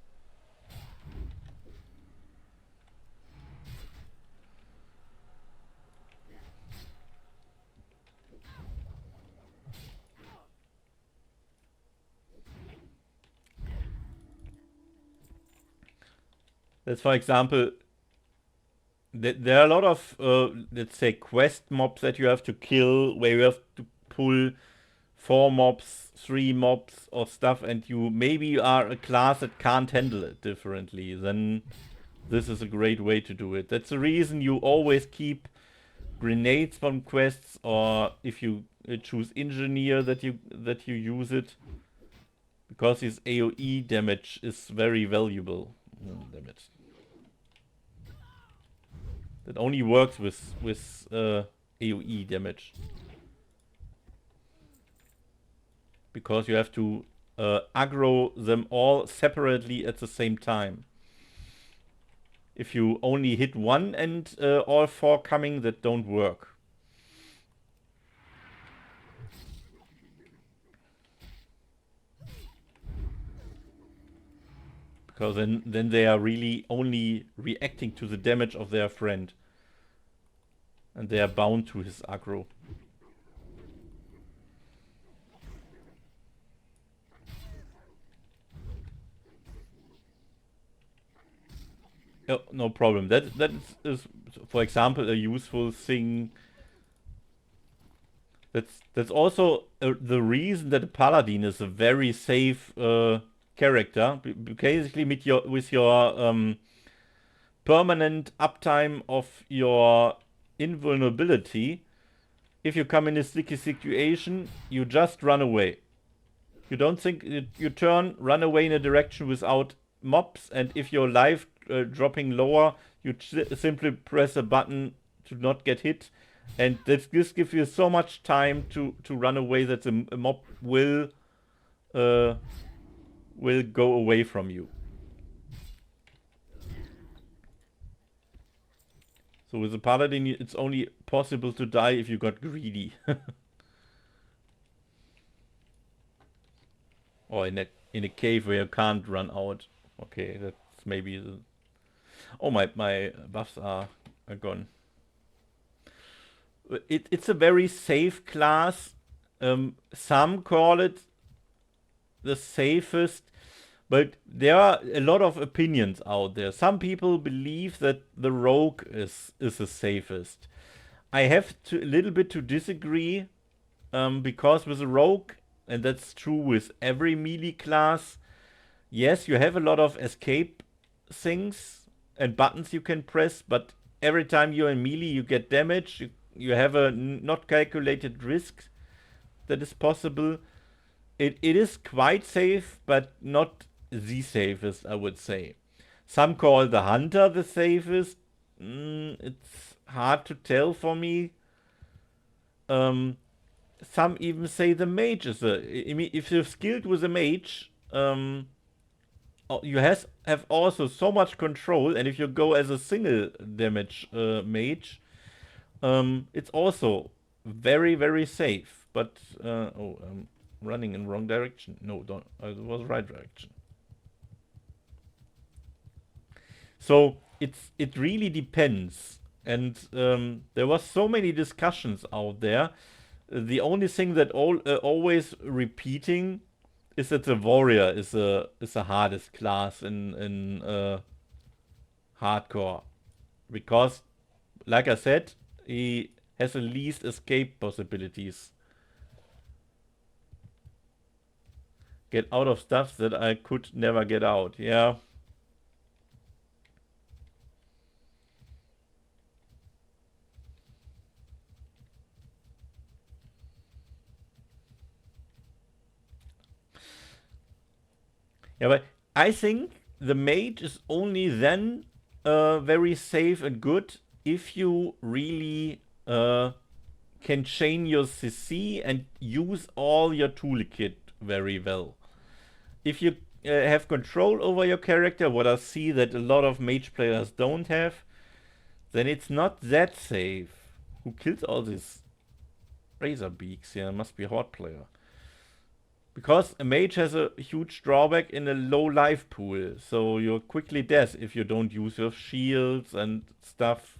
That's, for example, there are a lot of, let's say, quest mobs that you have to kill, where you have to pull 4 mobs, 3 mobs or stuff, and you maybe are a class that can't handle it differently. Then this is a great way to do it. That's the reason you always keep grenades from quests, or if you choose engineer, that you use it, because his AoE damage is very valuable. Damn it. That only works with AoE damage, because you have to aggro them all separately at the same time. If you only hit one and all 4 coming, that don't work. Because then they are really only reacting to the damage of their friend. And they are bound to his aggro. Oh, no problem. That is, for example, a useful thing. That's also the reason that a paladin is a very safe character. Basically, with your permanent uptime of your invulnerability, if you come in a sticky situation, you just run away. You don't think, you turn, run away in a direction without mobs, and if your life dropping lower, you simply press a button to not get hit, and this gives you so much time to run away that the mob will go away from you. So with a paladin, it's only possible to die if you got greedy. Or in a cave where you can't run out. Okay, that's maybe the... Oh, my buffs are gone. It's a very safe class. Some call it the safest, but there are a lot of opinions out there. Some people believe that the rogue is the safest. I have a little bit to disagree, because with the rogue, and that's true with every melee class, yes, you have a lot of escape things and buttons you can press, but every time you're in melee you get damage, you have a not calculated risk that is possible. It is quite safe, but not the safest, I would say. Some call the hunter the safest. It's hard to tell for me. Some even say the mage is I mean, if you're skilled with a mage, you have also so much control, and if you go as a single damage mage, it's also very, very safe. But I'm running in wrong direction. No, don't. It was right direction. So it really depends, and there was so many discussions out there. The only thing that always repeating is that the warrior is the hardest class in hardcore, because, like I said, he has the least escape possibilities. Get out of stuff that I could never get out. Yeah. Yeah, but I think the mage is only then very safe and good if you really can chain your CC and use all your toolkit very well. If you have control over your character, what I see that a lot of mage players don't have, then it's not that safe. Who kills all these razor beaks? Yeah, must be a horde player. Because a mage has a huge drawback in a low life pool, so you're quickly dead if you don't use your shields and stuff.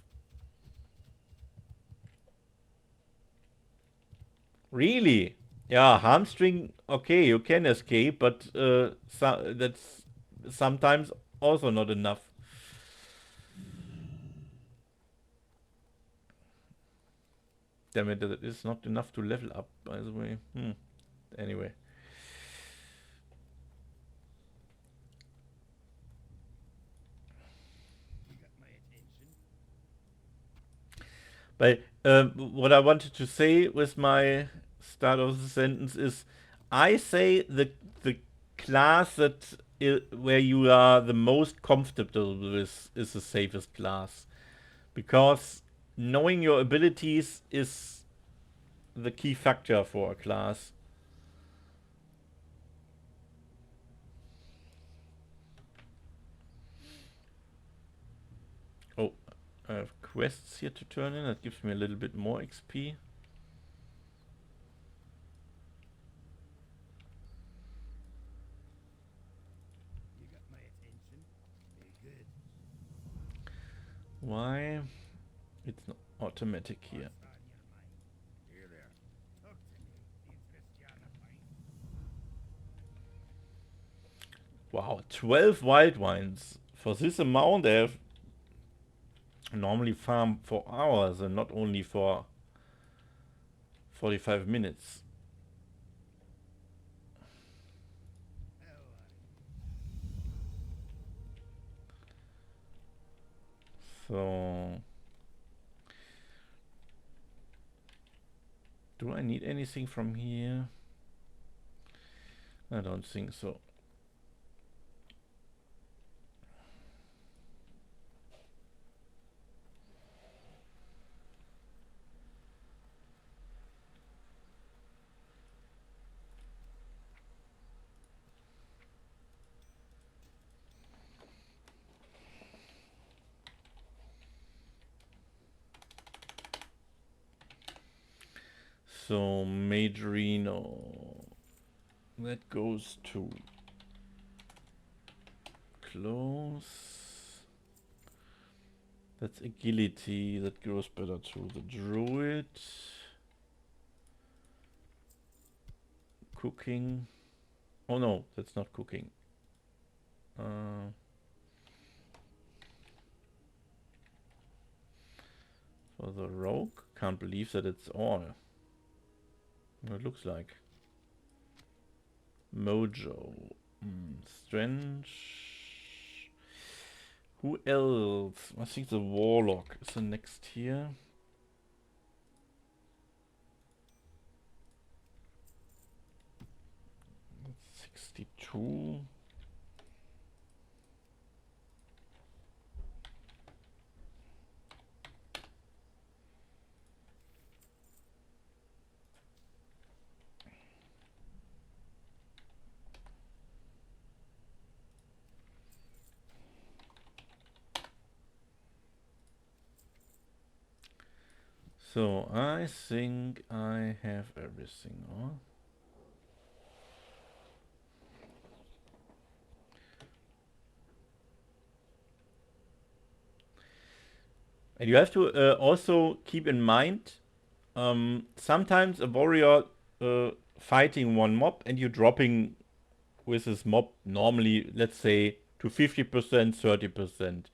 Really? Yeah, hamstring, okay, you can escape, but that's sometimes also not enough. Damn it, that is not enough to level up, by the way. Anyway. But what I wanted to say with my start of the sentence is, I say the class that where you are the most comfortable with is the safest class, because knowing your abilities is the key factor for a class. Oh, I have quests here to turn in. That gives me a little bit more XP. Why? It's not automatic here. Wow, 12 wild wines. For this amount, I have normally farm for hours and not only for 45 minutes. So, do I need anything from here? I don't think so. So, Majorino. That goes to close. That's agility. That goes better to the druid. Cooking. Oh no, that's not cooking. For the rogue, can't believe that it's all. It looks like. Mojo. Strange. Who else? I think the Warlock is the next here. That's 62. So I think I have everything. Huh? And you have to also keep in mind, sometimes a warrior fighting one mob and you dropping with this mob normally, let's say, to 50%, 30%.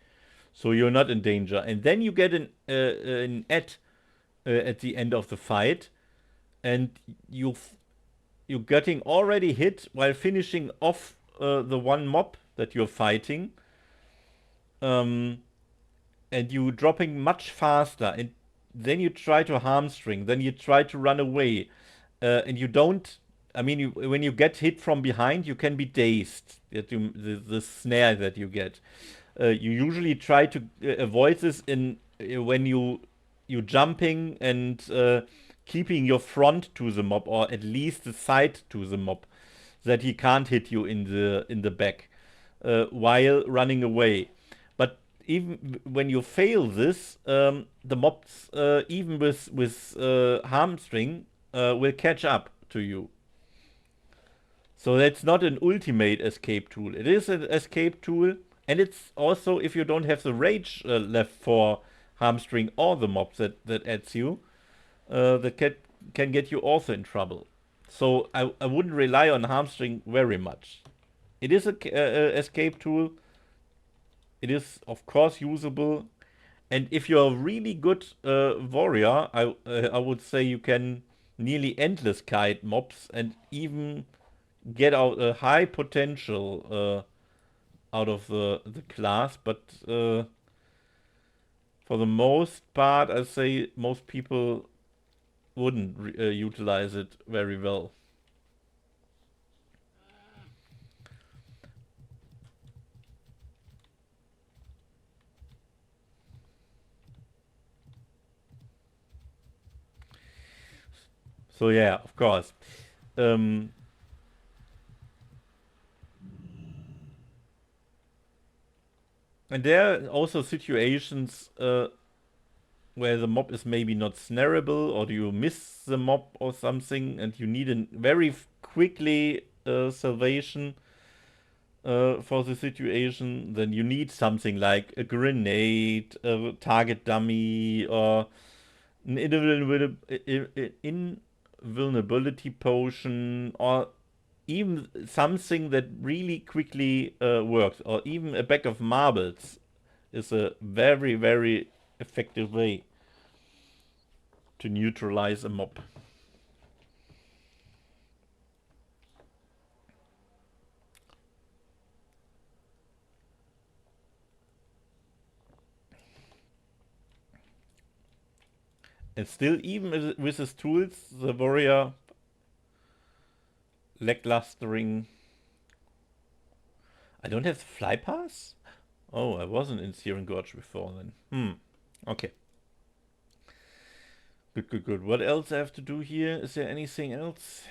So you're not in danger. And then you get an ad at the end of the fight, and you're getting already hit while finishing off the one mob that you're fighting. Um, and you dropping much faster, and then you try to hamstring, then you try to run away, and you don't. I mean, when you get hit from behind, you can be dazed. The snare that you get. You usually try to avoid this in when you jumping and keeping your front to the mob, or at least the side to the mob, that he can't hit you in the back while running away. But even when you fail this, the mobs, even with hamstring, will catch up to you. So that's not an ultimate escape tool. It is an escape tool, and it's also, if you don't have the rage left for hamstring or the mobs that adds you, that can get you also in trouble. So I wouldn't rely on hamstring very much. It is a escape tool. It is, of course, usable. And if you're a really good warrior, I would say you can nearly endless kite mobs and even get out a high potential out of the class. But for the most part, I say most people wouldn't utilize it very well. So yeah, of course. Um, and there are also situations where the mob is maybe not snareable, or do you miss the mob or something, and you need a very quickly salvation for the situation. Then you need something like a grenade, a target dummy, or an invulnerability potion, or even something that really quickly works, or even a bag of marbles is a very, very effective way to neutralize a mob. And still, even with his tools, the warrior lacklustering. I don't have the fly pass? Oh, I wasn't in Searing Gorge before then. Okay. Good, good, good. What else I have to do here? Is there anything else?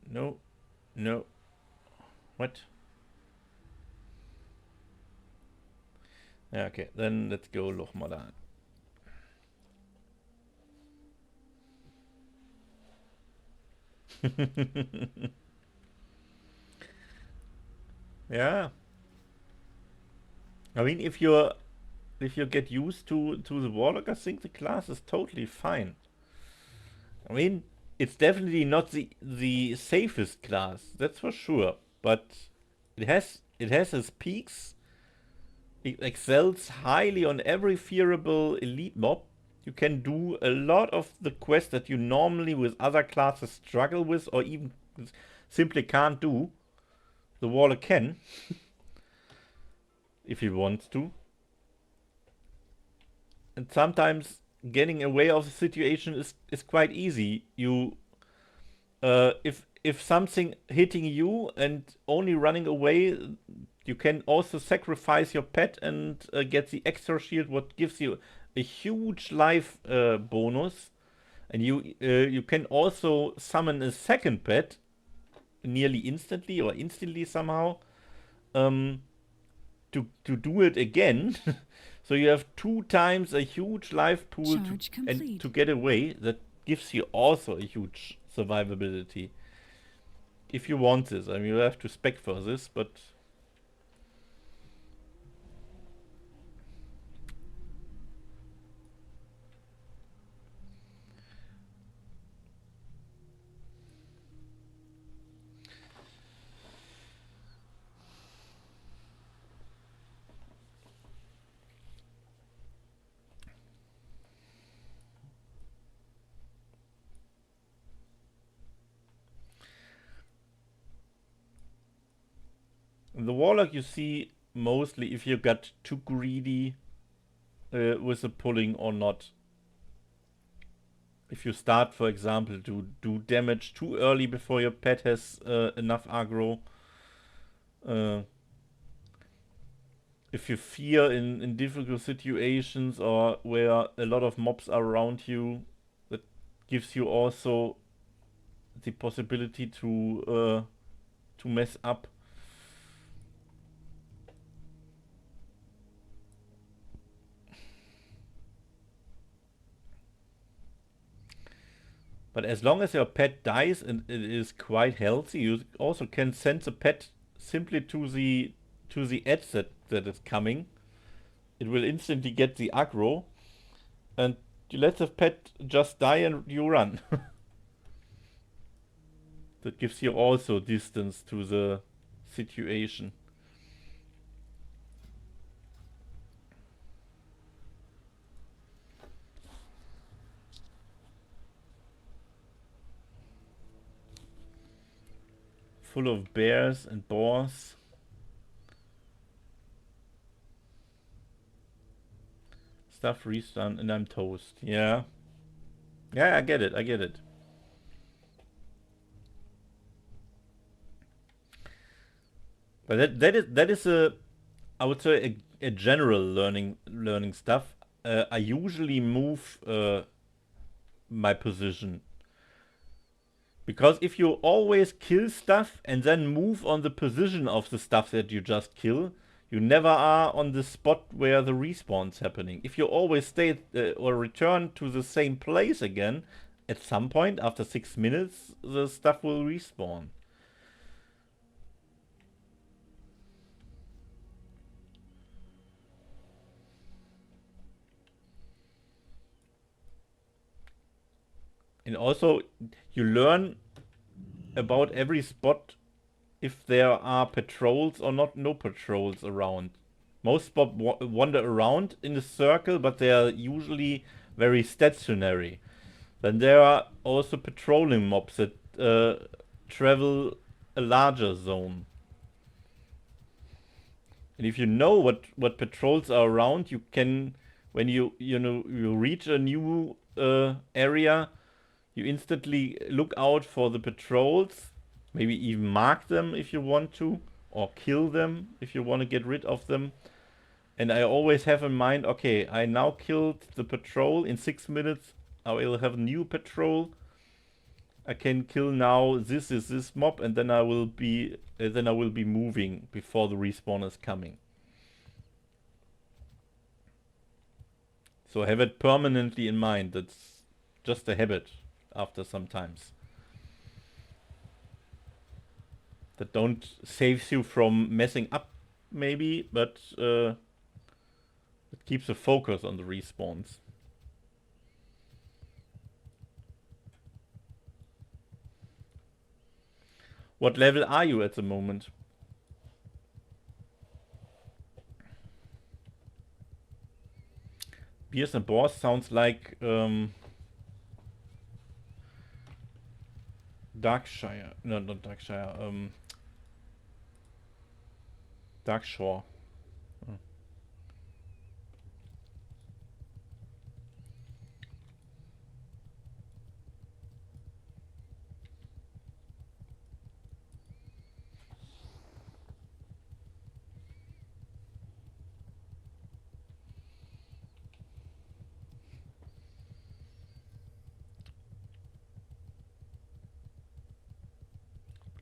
No. No. What? Yeah, okay, then let's go Lochmadan. Yeah. I mean, if you get used to the warlock, I think the class is totally fine. I mean, it's definitely not the safest class, that's for sure. But it has its peaks. It excels highly on every fearable elite mob. You can do a lot of the quests that you normally with other classes struggle with, or even simply can't do. The warlock can, if he wants to. And sometimes getting away of the situation is quite easy. You if something hitting you and only running away, you can also sacrifice your pet and get the extra shield, what gives you a huge life bonus. And you can also summon a second pet nearly instantly, or instantly somehow, to do it again. So you have 2 times a huge life pool Charge and complete. to get away. That gives you also a huge survivability. If you want this, I mean, you have to spec for this, but in the Warlock you see mostly if you got too greedy with the pulling or not. If you start, for example, to do damage too early before your pet has enough aggro. If you fear in difficult situations or where a lot of mobs are around you, that gives you also the possibility to mess up. But as long as your pet dies and it is quite healthy, you also can send the pet simply to the edge that is coming. It will instantly get the aggro, and you let the pet just die and you run. That gives you also distance to the situation. Full of bears and boars. Stuff restun and I'm toast. Yeah. Yeah, I get it. I get it. But that is a, I would say a general learning stuff. I usually move my position, because if you always kill stuff and then move on the position of the stuff that you just kill, you never are on the spot where the respawn's happening. If you always stay or return to the same place again, at some point after 6 minutes, the stuff will respawn. And also, you learn about every spot if there are patrols or not, no patrols around. Most spots wander around in a circle, but they are usually very stationary. Then there are also patrolling mobs that travel a larger zone. And if you know what patrols are around, you can, when you reach a new area, you instantly look out for the patrols, maybe even mark them if you want to, or kill them if you want to get rid of them. And I always have in mind, okay, I now killed the patrol. In 6 minutes, I will have a new patrol. I can kill now this mob, and then I will be moving before the respawn is coming. So have it permanently in mind. That's just a habit after some times. That don't saves you from messing up, maybe, but it keeps the focus on the respawns. What level are you at the moment? Beers and Boars sounds like Darkshire. No, not Darkshire. Darkshore. Oh.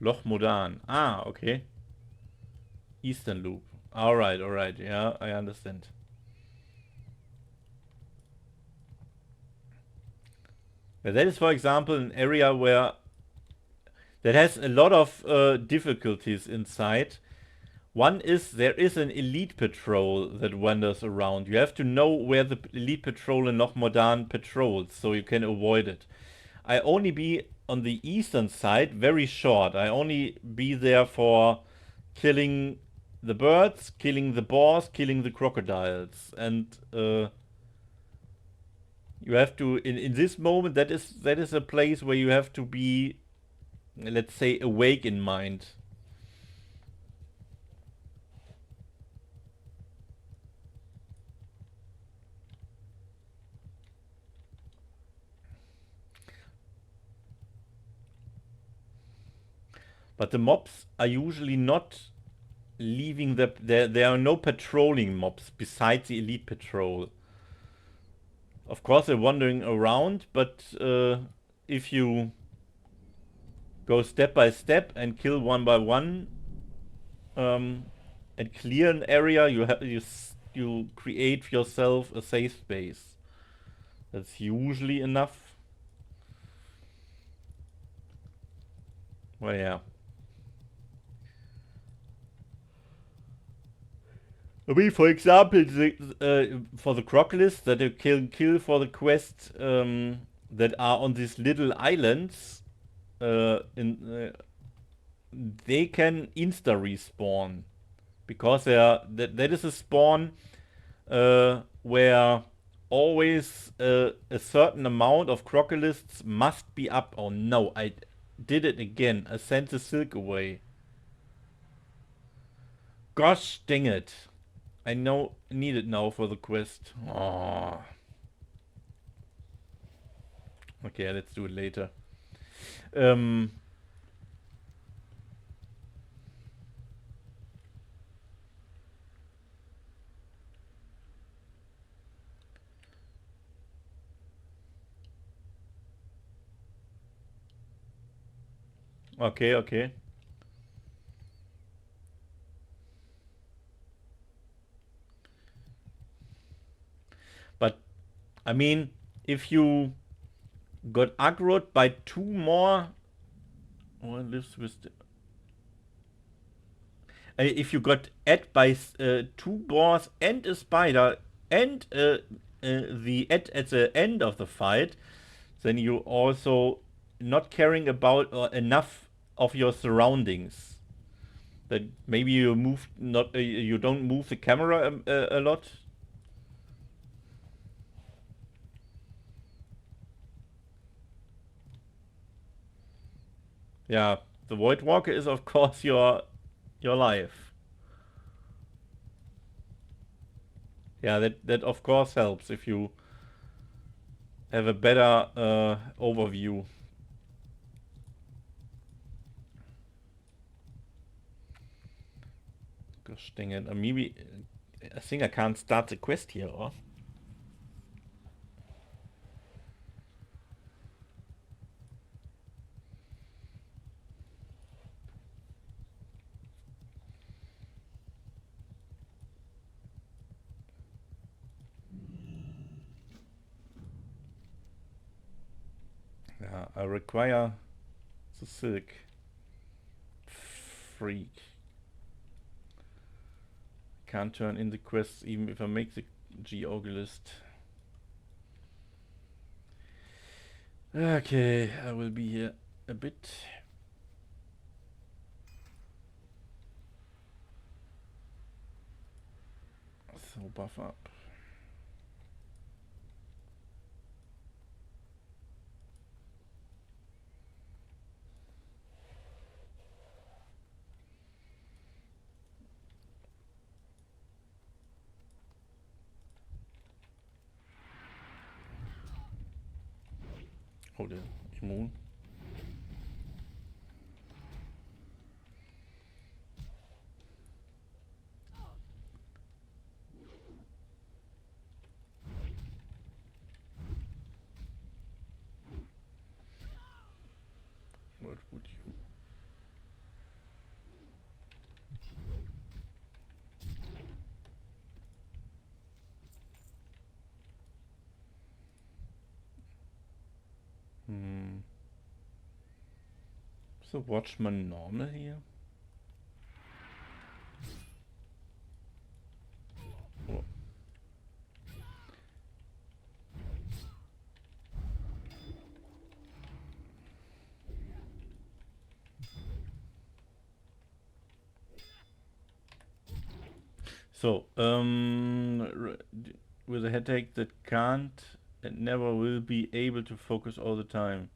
Loch Modan. Ah, okay. Eastern Loop. Alright, yeah, I understand. That is, for example, an area where that has a lot of difficulties inside. One is there is an elite patrol that wanders around. You have to know where the elite patrol in Loch Mordan patrols, so you can avoid it. I only be on the eastern side, very short. I only be there for killing the birds, killing the boars, killing the crocodiles, and you have to in this moment that is a place where you have to be, let's say, awake in mind. But the mobs are usually not leaving there are no patrolling mobs besides the elite patrol. Of course they're wandering around, but if you go step by step and kill one by one, and clear an area, you create yourself a safe space. That's usually enough. Well, yeah. I mean, for example, for the crocodiles that you can kill for the quest, that are on these little islands, they can insta respawn because that is a spawn where always a certain amount of crocodiles must be up. Oh no, I did it again. I sent the silk away. Gosh dang it. I need it now for the quest. Oh. Okay, let's do it later. Okay. But I mean, if you got aggroed by two more, what lives with the, if you got ed by two boars and a spider and the ed at the end of the fight, then you also not caring about enough of your surroundings. That maybe you move not you don't move the camera a lot. Yeah, the Void Walker is of course your life. Yeah, that of course helps if you have a better overview. Gosh dang it. Maybe I think I can't start the quest here, or? Yeah, I require the silk. Freak. Can't turn in the quests even if I make the geog list. Okay, I will be here a bit. So buff up. Oh, the immune. What would you? So Watchman normal here? Oh. So, with a headache that can't and never will be able to focus all the time.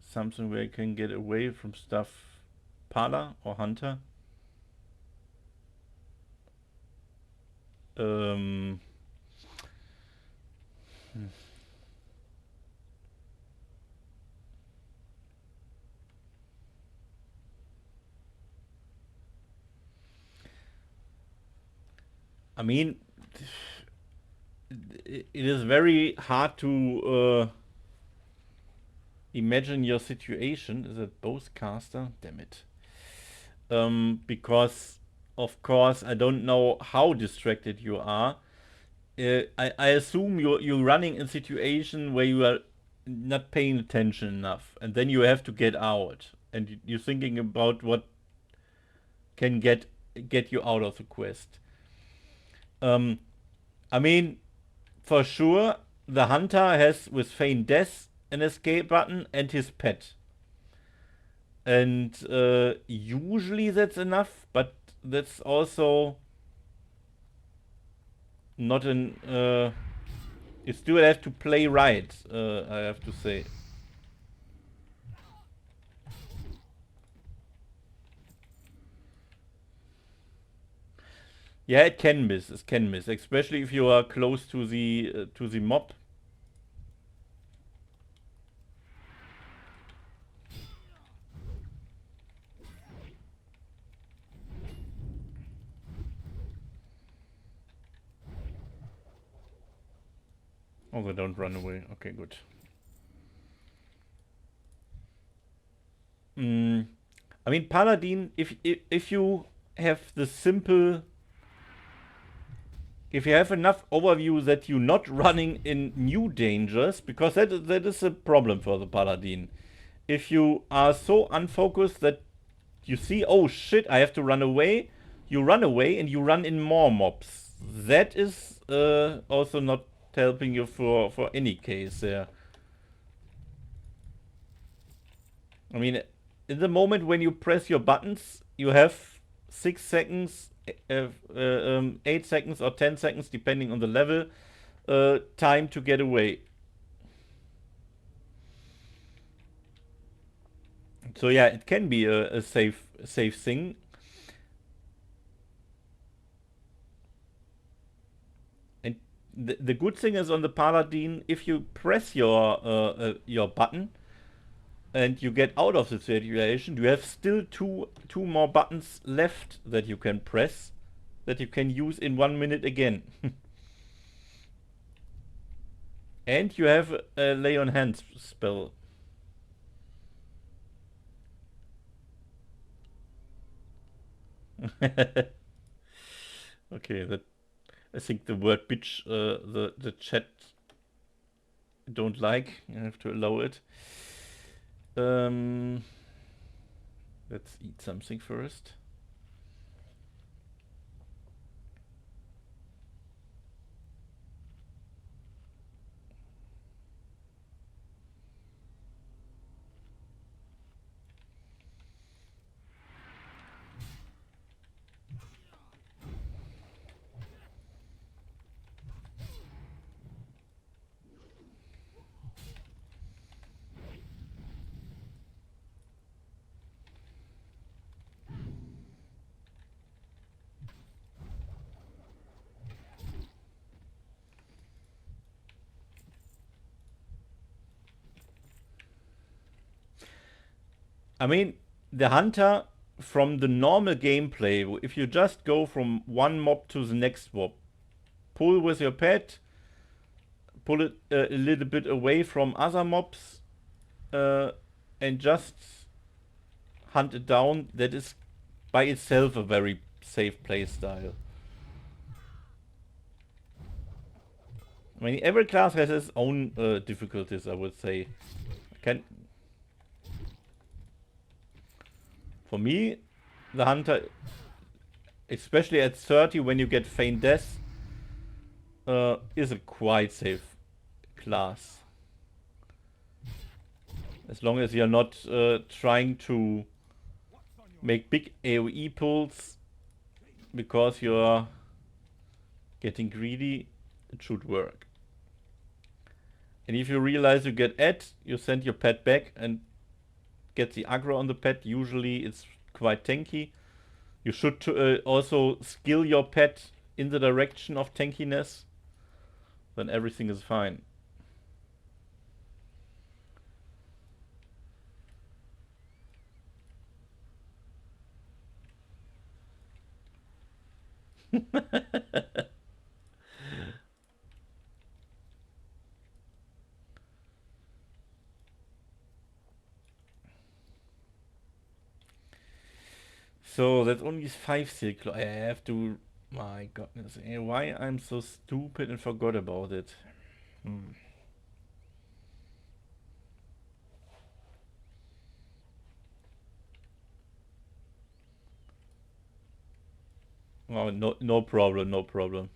Something where I can get away from stuff. Pala or Hunter? Um, I mean, it is very hard to imagine your situation. Is it both caster? Damn it. Because, of course, I don't know how distracted you are. I assume you're running a situation where you are not paying attention enough, and then you have to get out, and you're thinking about what can get you out of the quest. I mean, for sure, the hunter has with feign death an escape button and his pet, and usually that's enough, but that's also not an. You still have to play right. I have to say. Yeah, it can miss. It can miss, especially if you are close to the mob. Oh, they don't run away. Okay, good. I mean, Paladin. If you have the simple, if you have enough overview that you're not running in new dangers, because that is a problem for the Paladin. If you are so unfocused that you see, oh shit, I have to run away, you run away and you run in more mobs. That is also not helping you for any case there. I mean, in the moment when you press your buttons, you have 6 seconds, 8 seconds or 10 seconds, depending on the level, time to get away. So yeah, it can be a safe thing. And the good thing is on the Paladin, if you press your button and you get out of the situation, you have still two more buttons left that you can press that you can use in 1 minute again. And you have a lay on hands spell. Okay, that I think the word bitch the chat don't like. I have to allow it. Let's eat something first. I mean, the hunter from the normal gameplay, if you just go from one mob to the next mob, pull with your pet, pull it a little bit away from other mobs, and just hunt it down, that is by itself a very safe playstyle. I mean, every class has its own difficulties, I would say. Can For me, the Hunter, especially at 30 when you get Feign Death, is a quite safe class. As long as you're not trying to make big AoE pulls because you're getting greedy, it should work. And if you realize you get ed, you send your pet back and get the aggro on the pet. Usually it's quite tanky. You should also skill your pet in the direction of tankiness. Then everything is fine. So that's only 5 circle. I have to. My goodness, why I'm so stupid and forgot about it. Oh, no problem, no problem.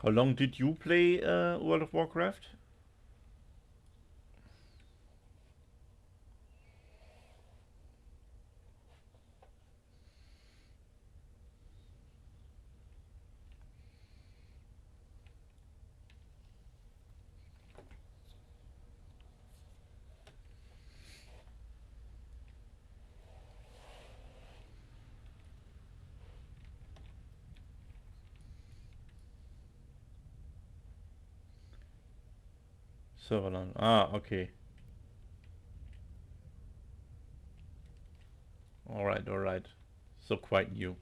How long did you play World of Warcraft? So long. Ah, okay. Alright, alright. So quite new.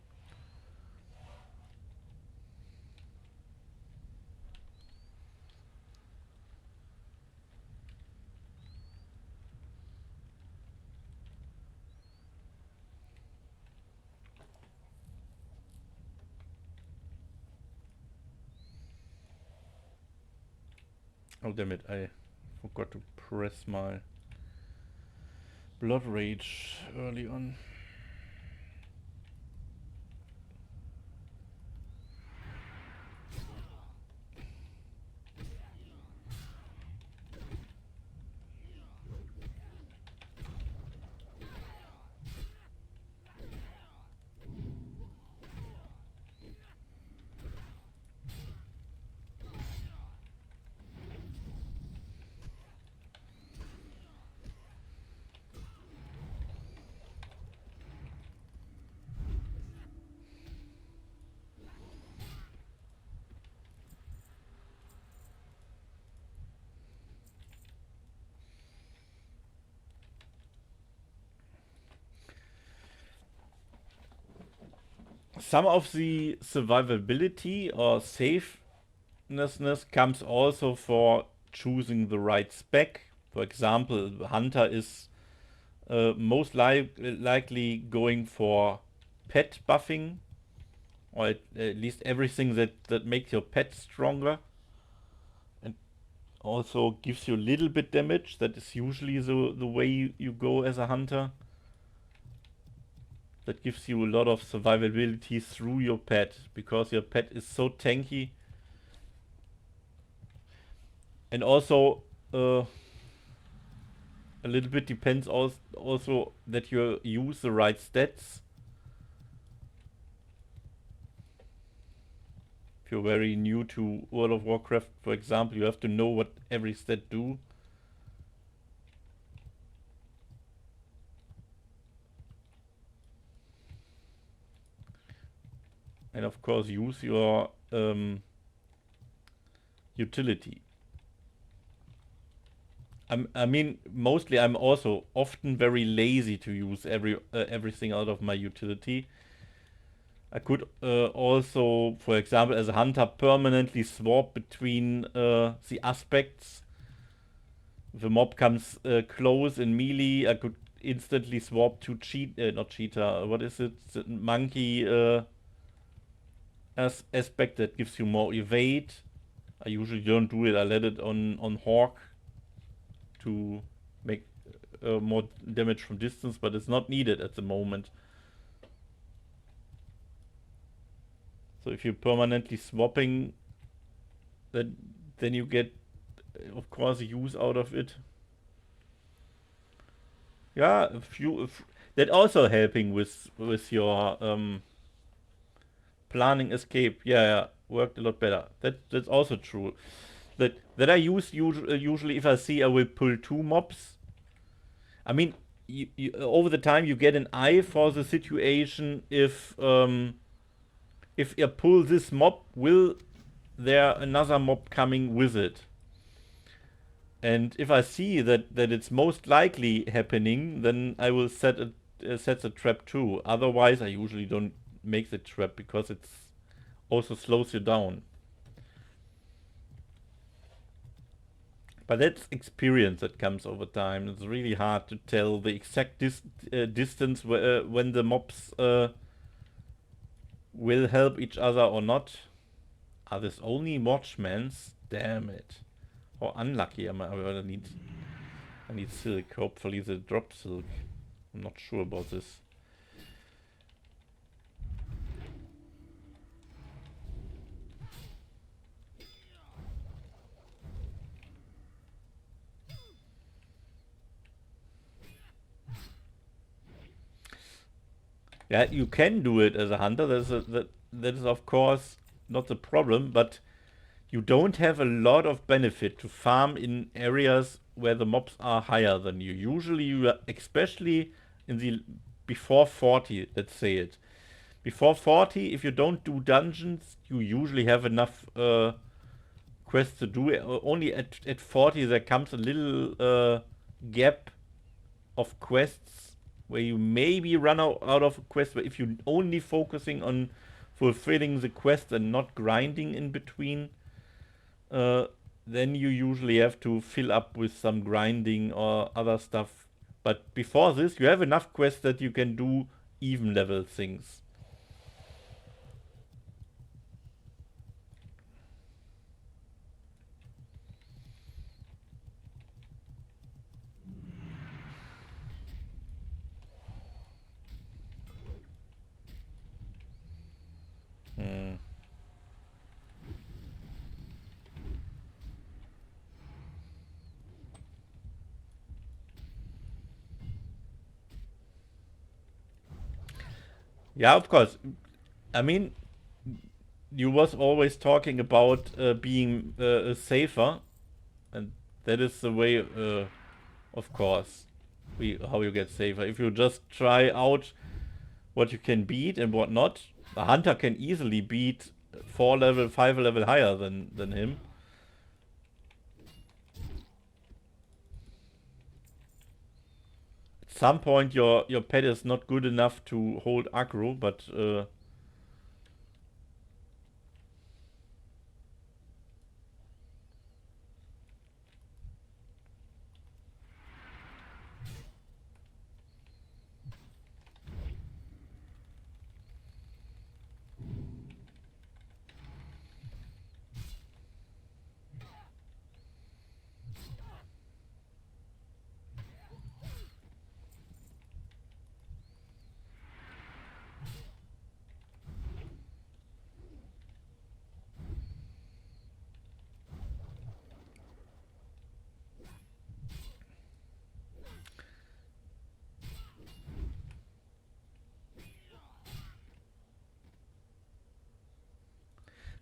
Oh damn it, I forgot to press my Blood Rage early on. some of the survivability or safeness comes also for choosing the right spec. For example, Hunter is most likely going for pet buffing, or at least everything that makes your pet stronger, and also gives you a little bit damage. That is usually the way you go as a hunter. That gives you a lot of survivability through your pet, because your pet is so tanky. And also, a little bit depends also that you use the right stats. If you're very new to World of Warcraft, for example, you have to know what every stat do. And of course use your utility. I mean, mostly I'm also often very lazy to use everything out of my utility. I could also, for example, as a hunter, permanently swap between the aspects. If a mob comes close in melee, I could instantly swap to not cheetah, what is it? The monkey aspect that gives you more evade. I usually don't do it, I let it on Hawk to make more damage from distance, but it's not needed at the moment. So if you're permanently swapping, then you get, of course, use out of it. Yeah, that also helping with your planning escape. Yeah, worked a lot better. That's also true. That I use usually if I see I will pull 2 mobs. I mean, you over the time you get an eye for the situation. If I pull this mob, will there another mob coming with it? And if I see that it's most likely happening, then I will set the trap too. Otherwise, I usually don't make the trap, because it's also slows you down. But that's experience that comes over time. It's really hard to tell the exact distance when the mobs will help each other or not. Are this only watchmans? Damn it. How unlucky am I? I need silk. Hopefully they drop silk. I'm not sure about this. Yeah, you can do it as a hunter. That is of course not the problem, but you don't have a lot of benefit to farm in areas where the mobs are higher than you. Usually you are, especially in the before 40, let's say it. Before 40, if you don't do dungeons, you usually have enough quests to do. Only at 40 there comes a little gap of quests where you maybe run out of a quest, but if you're only focusing on fulfilling the quest and not grinding in between, then you usually have to fill up with some grinding or other stuff. But before this, you have enough quests that you can do even level things. Yeah, of course. I mean, you was always talking about being safer, and that is the way, of course, how you get safer. If you just try out what you can beat and what not, a hunter can easily beat 4 level, 5 level higher than him. At some point, your pet is not good enough to hold aggro, but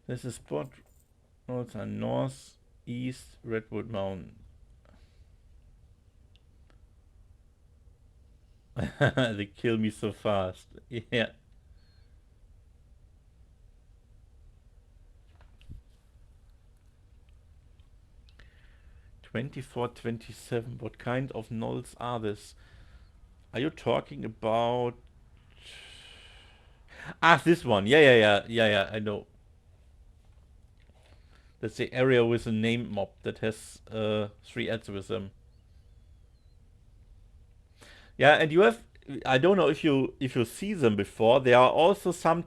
This is spot roads are north, east, Redwood Mountain. They kill me so fast. Yeah. '24, '27. What kind of nulls are this? Are you talking about? Ah, this one. Yeah. I know. That's the area with a name mob that has 3 ads with them. Yeah, and you have. I don't know if you see them before. There are also some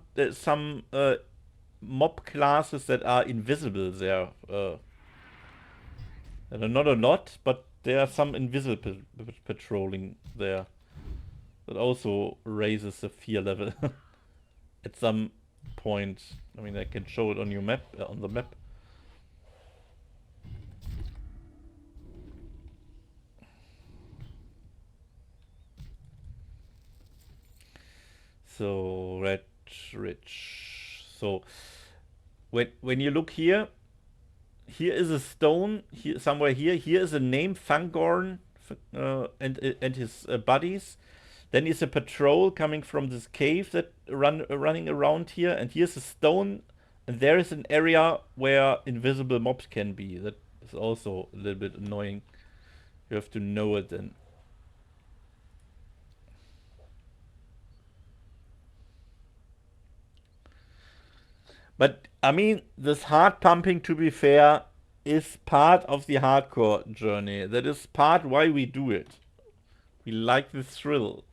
mob classes that are invisible there. There are not a lot, but there are some invisible patrolling there. That also raises the fear level at some point. I mean, I can show it on your map, on the map. So red, rich. So when you look here, here is a stone. Here somewhere here. Here is a name Fangorn and his buddies. Then is a patrol coming from this cave that running around here, and here's a stone, and there is an area where invisible mobs can be. That is also a little bit annoying. You have to know it then. But I mean, this hard pumping, to be fair, is part of the hardcore journey. That is part why we do it. We like the thrill.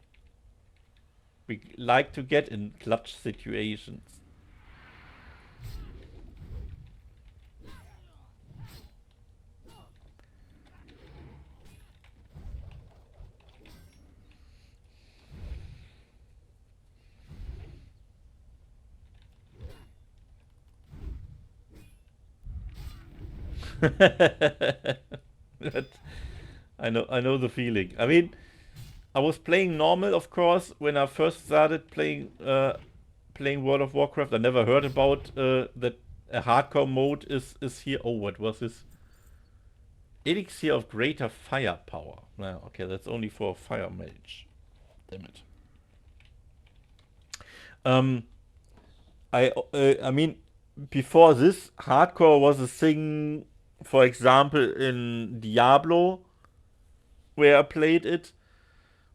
We like to get in clutch situations. That, I know the feeling. I mean, I was playing normal, of course, when I first started playing World of Warcraft. I never heard about that a hardcore mode is here. Oh, what was this? Elixir of greater firepower. No, okay, that's only for fire mage. Damn it. Um, I mean, before this, hardcore was a thing. For example, in Diablo, where I played it,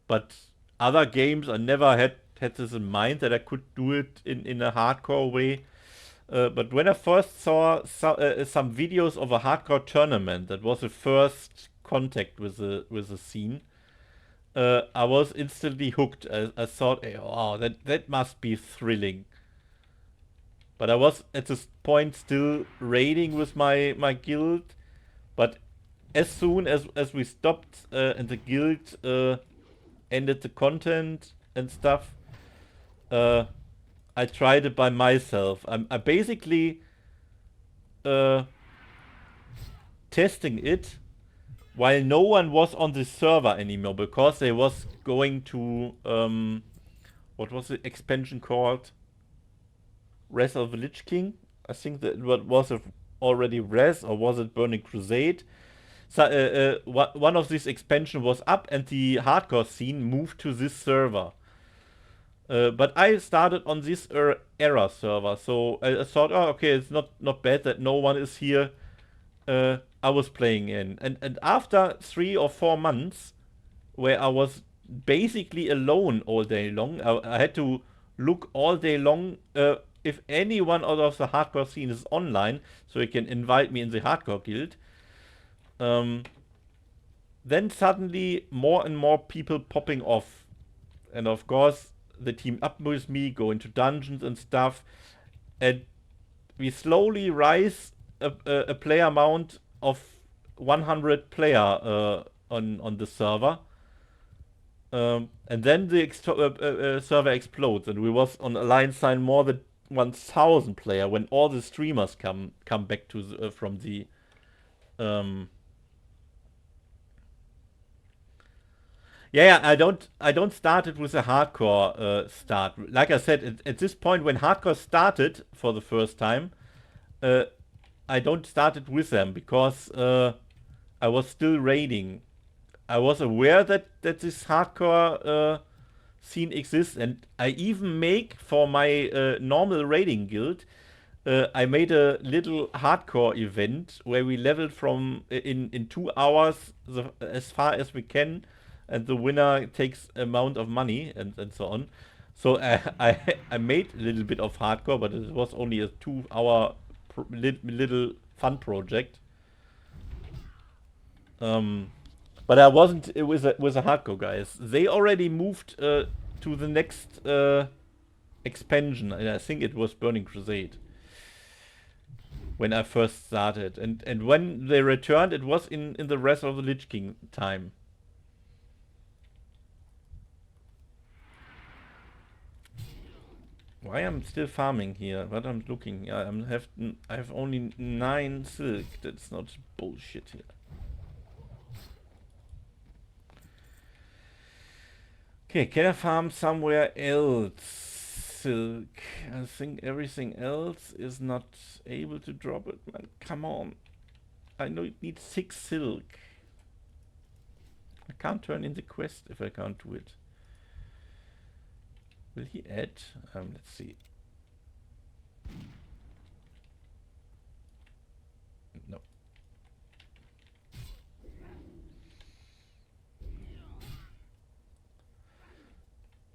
but other games I never had this in mind that I could do it in a hardcore way. But when I first saw some videos of a hardcore tournament, that was the first contact with the scene. I was instantly hooked. I thought, hey, wow, that must be thrilling. But I was at this point still raiding with my guild. But as soon as we stopped and the guild ended the content and stuff, I tried it by myself. I basically testing it while no one was on the server anymore, because they was going to what was the expansion called? Rezz of the Lich King? I think that was it already Rezz, or was it Burning Crusade? So one of these expansion was up, and the hardcore scene moved to this server. But I started on this era server, so I thought, oh, okay, it's not bad that no one is here. I was playing in, and after 3 or 4 months, where I was basically alone all day long, I had to look all day long if anyone out of the hardcore scene is online, so he can invite me in the hardcore guild. Then suddenly more and more people popping off, and of course the team up with me, go into dungeons and stuff, and we slowly rise a player amount of 100 player on the server. And then the server explodes, and we was on Alliance sign more than 1,000 player when all the streamers come back to from the yeah, I don't start it with a hardcore start. Like I said, at this point when hardcore started for the first time, I don't start it with them because I was still raiding. I was aware that this hardcore scene exists, and I even make for my normal raiding guild. I made a little hardcore event where we leveled from in 2 hours as far as we can, and the winner takes amount of money and so on. So I made a little bit of hardcore, but it was only a 2 hour little fun project. But I wasn't with a hardcore guys. They already moved to the next expansion, and I think it was Burning Crusade when I first started. And when they returned, it was in the Rezz of the Lich King time. Why I'm still farming here? What I'm looking, I have only 9 silk. That's not bullshit here. Okay, can I farm somewhere else? Silk. I think everything else is not able to drop it. Man, come on. I know it needs 6 silk. I can't turn in the quest if I can't do it. Will he add? Let's see. No.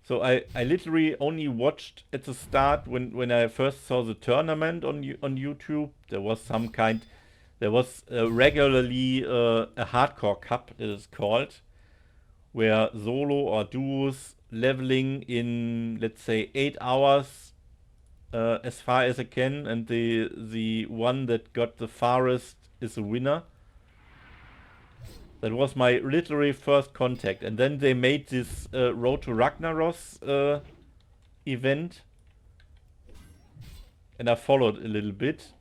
So I literally only watched at the start when I first saw the tournament on YouTube. There was some kind, there was regularly a hardcore cup, it is called, where solo or duos leveling in, let's say, 8 hours as far as I can, and the one that got the farthest is a winner. That was my literally first contact. And then they made this Road to Ragnaros event. And I followed a little bit.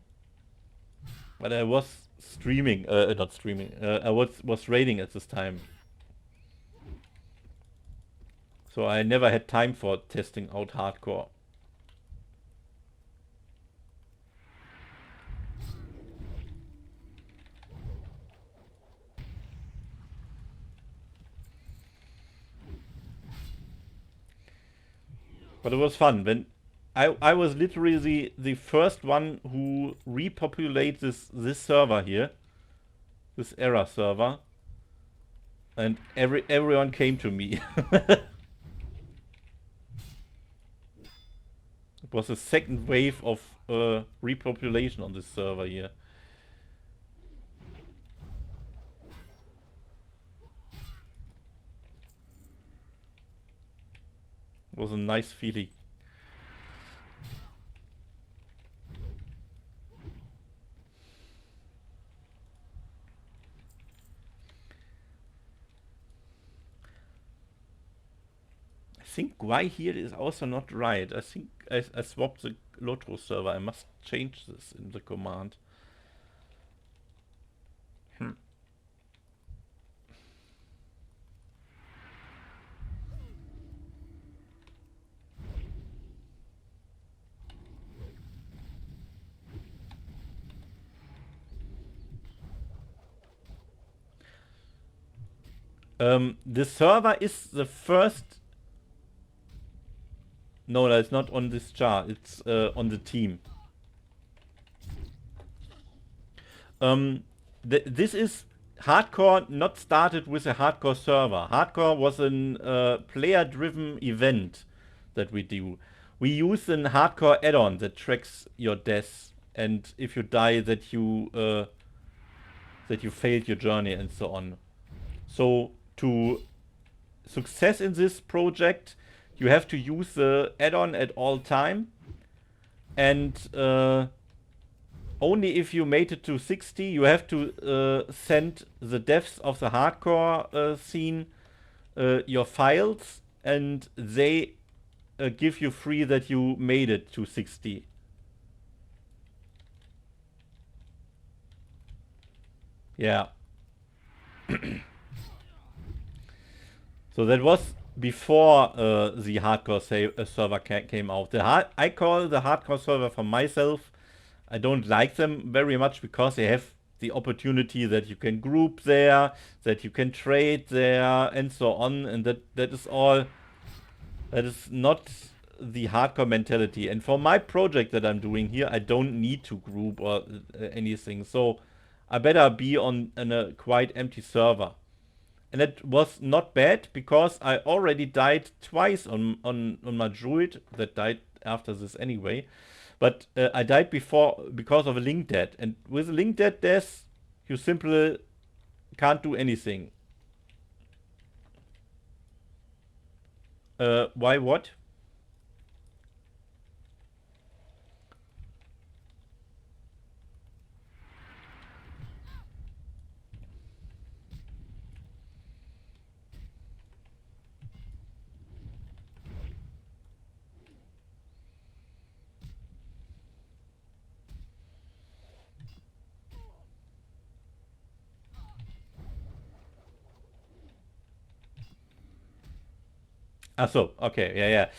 But I was streaming, not streaming, I was raiding at this time. So I never had time for testing out hardcore. But it was fun. When I was literally the first one who repopulated this server here, this era server, and everyone came to me. It was a second wave of repopulation on this server here. It was a nice feeling. I think why here is also not right. I think I swapped the Lotro server. I must change this in the command. The server is the first. No, it's not on this chart. It's on the team. This is hardcore. Not started with a hardcore server. Hardcore was a player-driven event that we do. We use a hardcore add-on that tracks your deaths, and if you die, that you failed your journey and so on. So to success in this project, you have to use the add-on at all time, and only if you made it to 60, you have to send the devs of the hardcore scene your files, and they give you free that you made it to 60. Yeah. So that was before the hardcore server came out. I call the hardcore server for myself. I don't like them very much because they have the opportunity that you can group there, that you can trade there, and so on, and that is all. That is not the hardcore mentality. And for my project that I'm doing here, I don't need to group or anything. So I better be on a quite empty server. And it was not bad because I already died twice on my druid that died after this anyway. But I died before because of a link dead. And with a link dead death, you simply can't do anything. Why what? Ah, so, okay,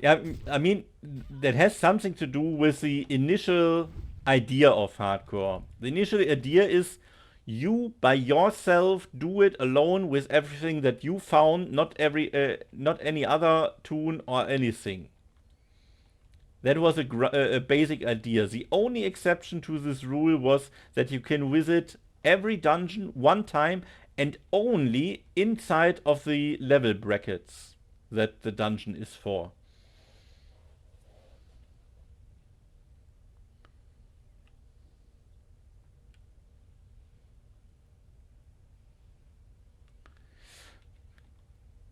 yeah. I mean, that has something to do with the initial idea of hardcore. The initial idea is you by yourself do it alone with everything that you found, not any other toon or anything. That was a basic idea. The only exception to this rule was that you can visit every dungeon one time and only inside of the level brackets that the dungeon is for.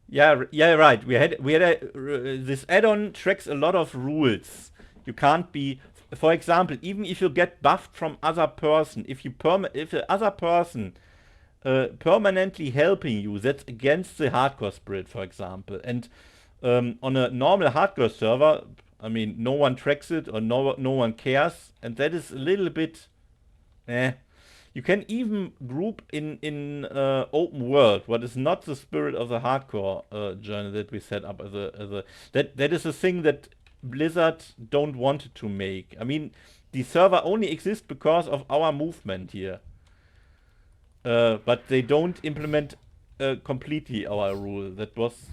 Yeah, right. We had this add-on tracks a lot of rules. You can't be, for example, even if you get buffed from other person, if the other person permanently helping you, that's against the hardcore spirit, for example. And on a normal hardcore server, I mean, no one tracks it or no one cares, and that is a little bit, eh. You can even group in open world, what is not the spirit of the hardcore journey that we set up as a that is a thing that Blizzard don't want to make. I mean, the server only exists because of our movement here. But they don't implement completely our rule. That was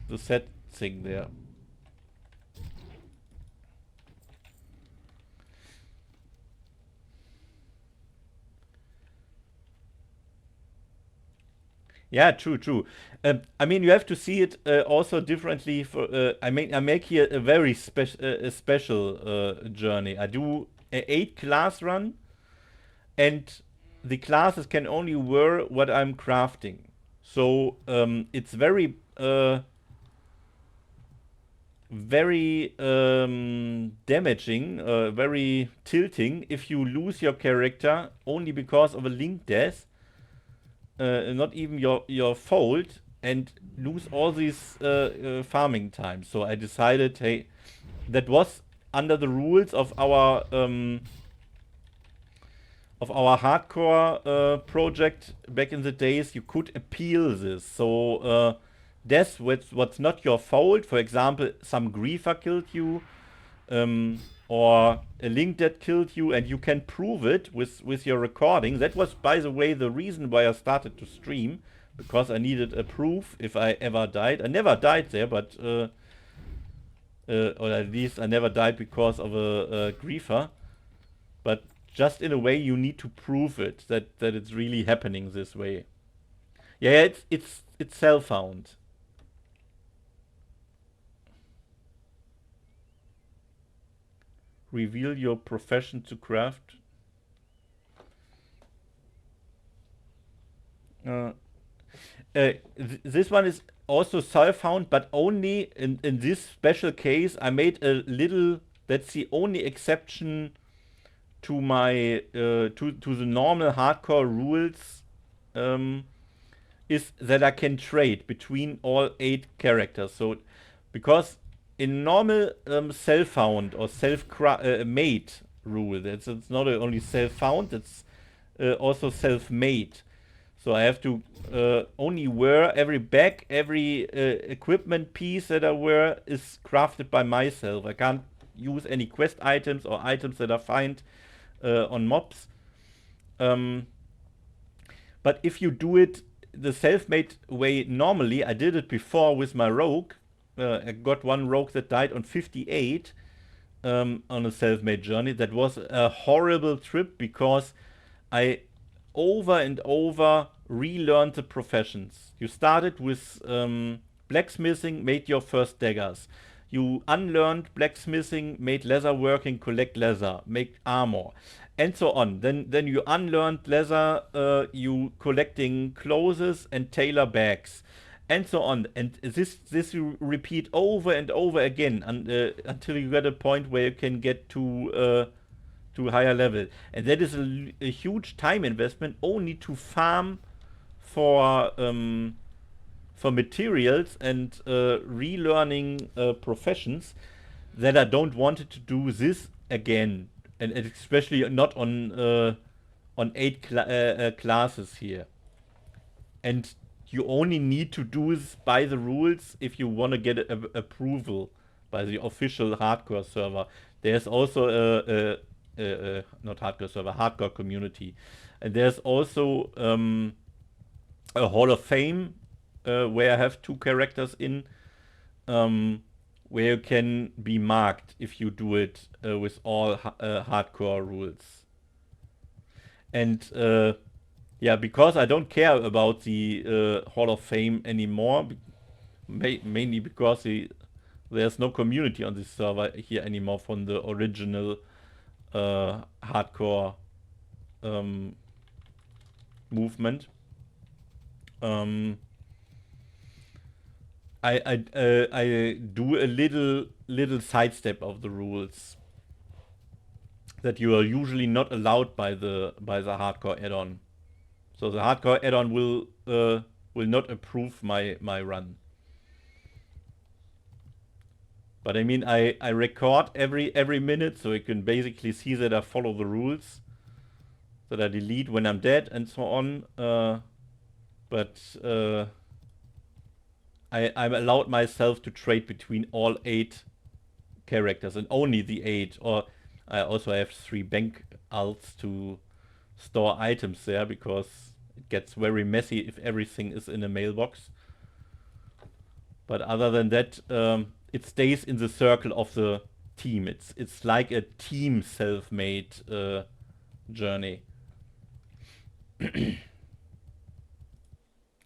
the sad thing there. Yeah, true. I mean, you have to see it also differently. I mean, I make here a very special journey. I do a 8 class run, and the classes can only wear what I'm crafting. So it's very damaging, very tilting if you lose your character only because of a link death, not even your fault, and lose all these farming time. So I decided, hey, that was under the rules of our hardcore project back in the days. You could appeal this. So death what's not your fault. For example, some griefer killed you, or a link that killed you, and you can prove it with your recording. That was, by the way, the reason why I started to stream, because I needed a proof if I ever died. I never died there, but or at least I never died because of a griefer. But just in a way, you need to prove it that it's really happening this way. Yeah, it's self-found. Reveal your profession to craft. This one is also self-found, but only in this special case. I made a little. That's the only exception to my to the normal hardcore rules. Is that I can trade between all 8 characters. So because in normal self-found or self-made rule, it's not only self-found, it's also self-made. So I have to only wear every bag, every equipment piece that I wear is crafted by myself. I can't use any quest items or items that I find on mobs. Um, but if you do it the self-made way normally, I did it before with my rogue. I got one rogue that died on 58 on a self-made journey. That was a horrible trip because I over and over relearned the professions. You started with blacksmithing, made your first daggers. You unlearned blacksmithing, made leather working, collect leather, make armor, and so on. Then you unlearned leather, you collecting clothes and tailor bags, and so on. And this you repeat over and over again until you get a point where you can get to a higher level. And that is a huge time investment only to farm for materials and relearning professions that I don't want to do this again, and especially not on 8 classes here. And you only need to do this by the rules if you want to get approval by the official hardcore server. There's also a not hardcore server, hardcore community, and there's also a Hall of Fame where I have 2 characters in, where you can be marked if you do it with all hardcore rules. And yeah, because I don't care about the Hall of Fame anymore, mainly because there's no community on this server here anymore from the original hardcore movement. I do a little sidestep of the rules that you are usually not allowed by the hardcore add-on. So the hardcore add-on will not approve my run. But I mean, I record every minute, so you can basically see that I follow the rules, that I delete when I'm dead, and so on. But I'm allowed myself to trade between all 8 characters, and only the 8. Or I also have 3 Bankalts to store items there, because it gets very messy if everything is in a mailbox. But other than that, it stays in the circle of the team. It's like a team self-made journey.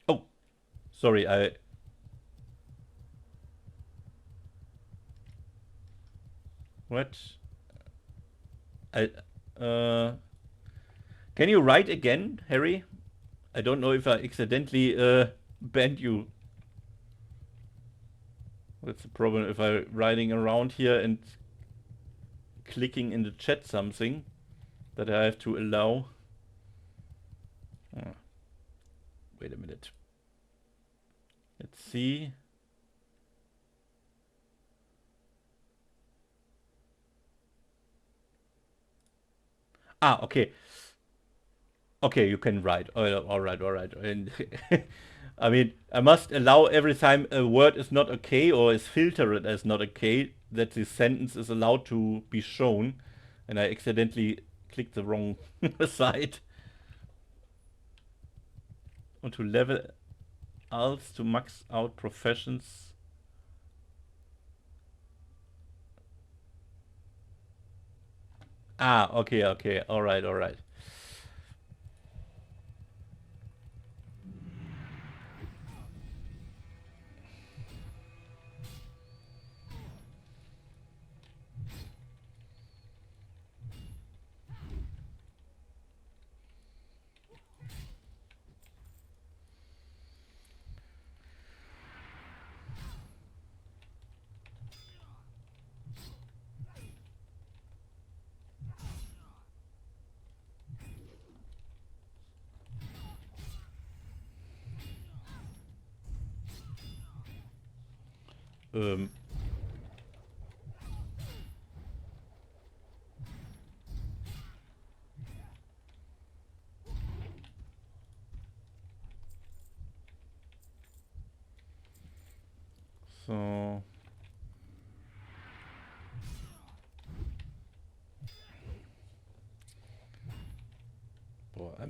Oh, sorry, what? Can you write again, Harry? I don't know if I accidentally banned you. That's the problem if I'm riding around here and clicking in the chat something that I have to allow. Oh. Wait a minute. Let's see. Okay. Okay, you can write. Oh, all right. And I mean, I must allow every time a word is not okay or is filtered as not okay that the sentence is allowed to be shown, and I accidentally clicked the wrong side. And to level alts to max out professions. Okay. All right. Um, so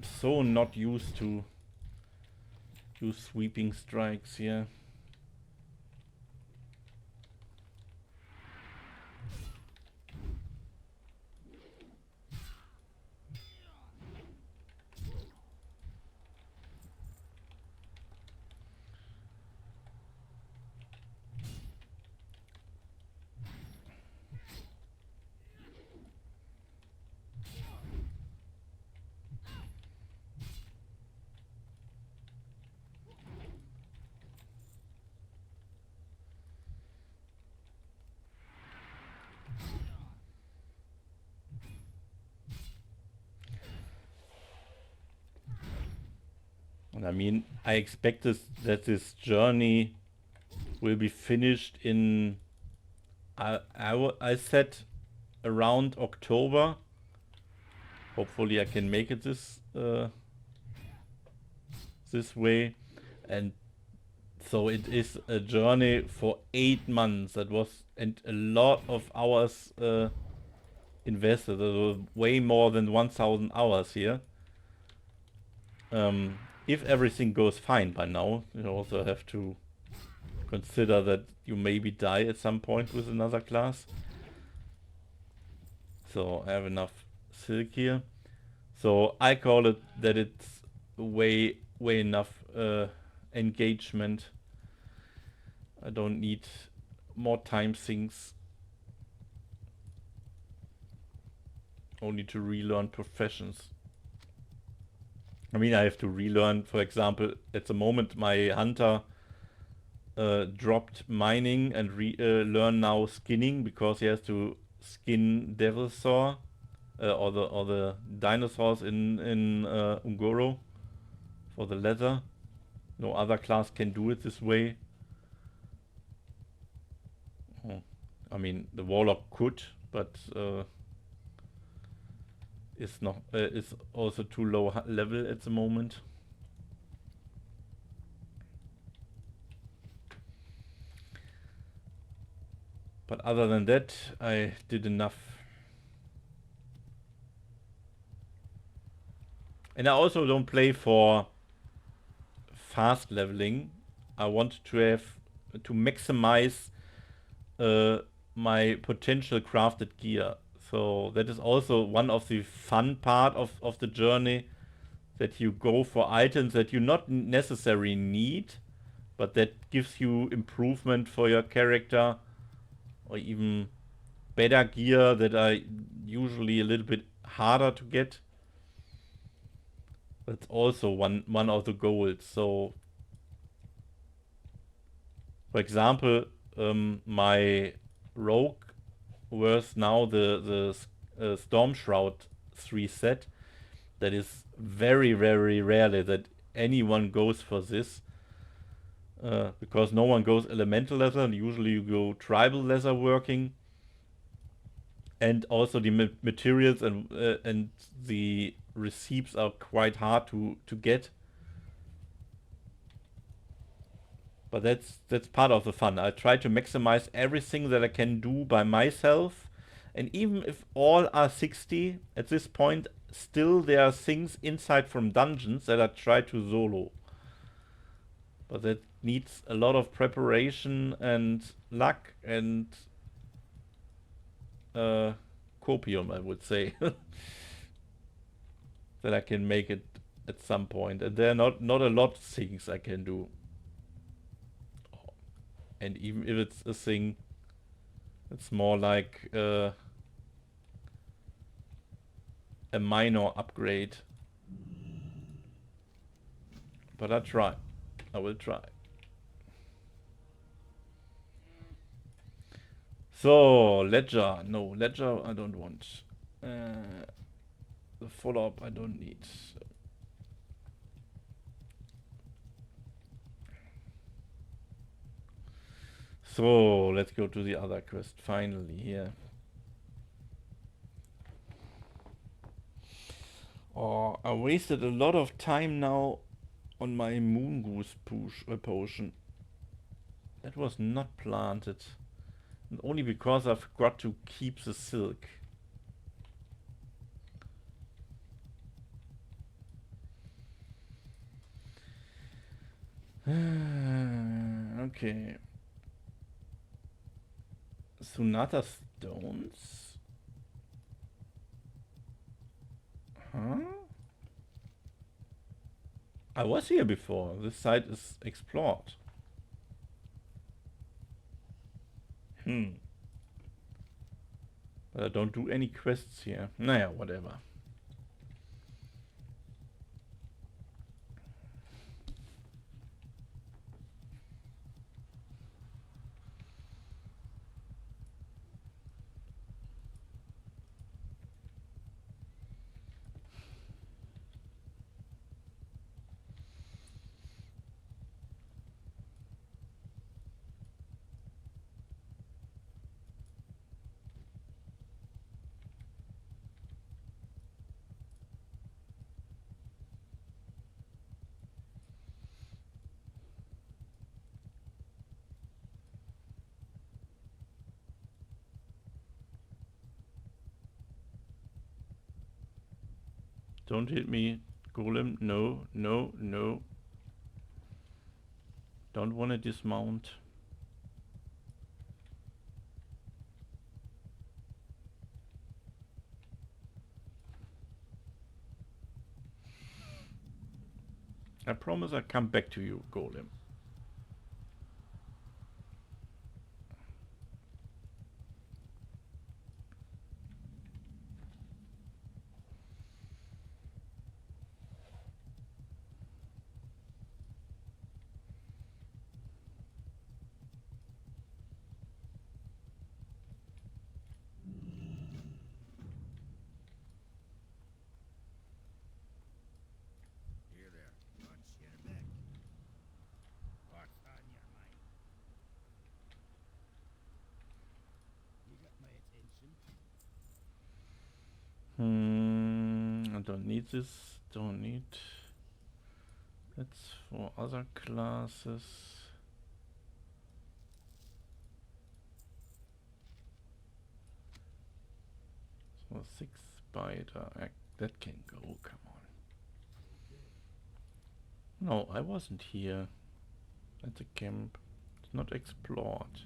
I'm so not used to use sweeping strikes here. And I mean, I expect that this journey will be finished in, I said around October. Hopefully I can make it this way. And so it is a journey for 8 months. That was, and a lot of hours invested. There was way more than 1,000 hours here. If everything goes fine by now, you also have to consider that you maybe die at some point with another class. So I have enough silk here. So I call it that it's way enough engagement. I don't need more time sinks. Only to relearn professions. I mean, I have to relearn, for example, at the moment my hunter dropped mining and learn now skinning because he has to skin Devilsaur or the dinosaurs in Ungoro for the leather. No other class can do it this way. Oh, I mean, the warlock could, but it's not. It's also too low level at the moment. But other than that, I did enough. And I also don't play for fast leveling. I want to have to maximize my potential crafted gear. So that is also one of the fun part of the journey, that you go for items that you not necessarily need, but that gives you improvement for your character, or even better gear that are usually a little bit harder to get. That's also one of the goals. So, for example, my rogue wears now the Storm Shroud 3 set. That is very rarely that anyone goes for this. Because no one goes elemental leather, and usually you go tribal leather working. And also the materials and the receipts are quite hard to get. But that's part of the fun. I try to maximize everything that I can do by myself. And even if all are 60, at this point, still there are things inside from dungeons that I try to solo. But that needs a lot of preparation and luck and copium, I would say. That I can make it at some point. And there are not a lot of things I can do. And even if it's a thing, it's more like a minor upgrade. But I try. I will try. So, ledger. No, ledger I don't want. The follow-up I don't need. So, let's go to the other quest finally here. Oh, I wasted a lot of time now on my moon goose potion. That was not planted. And only because I forgot to keep the silk. Okay. Sonata Stones? Huh? I was here before. This site is explored. But I don't do any quests here. Naja, whatever. Don't hit me, Golem. No, no, no. Don't want to dismount. I promise I'll come back to you, Golem. I don't need this. Don't need. That's for other classes. So 6 spider. That can go. Come on. No, I wasn't here at the camp. It's not explored.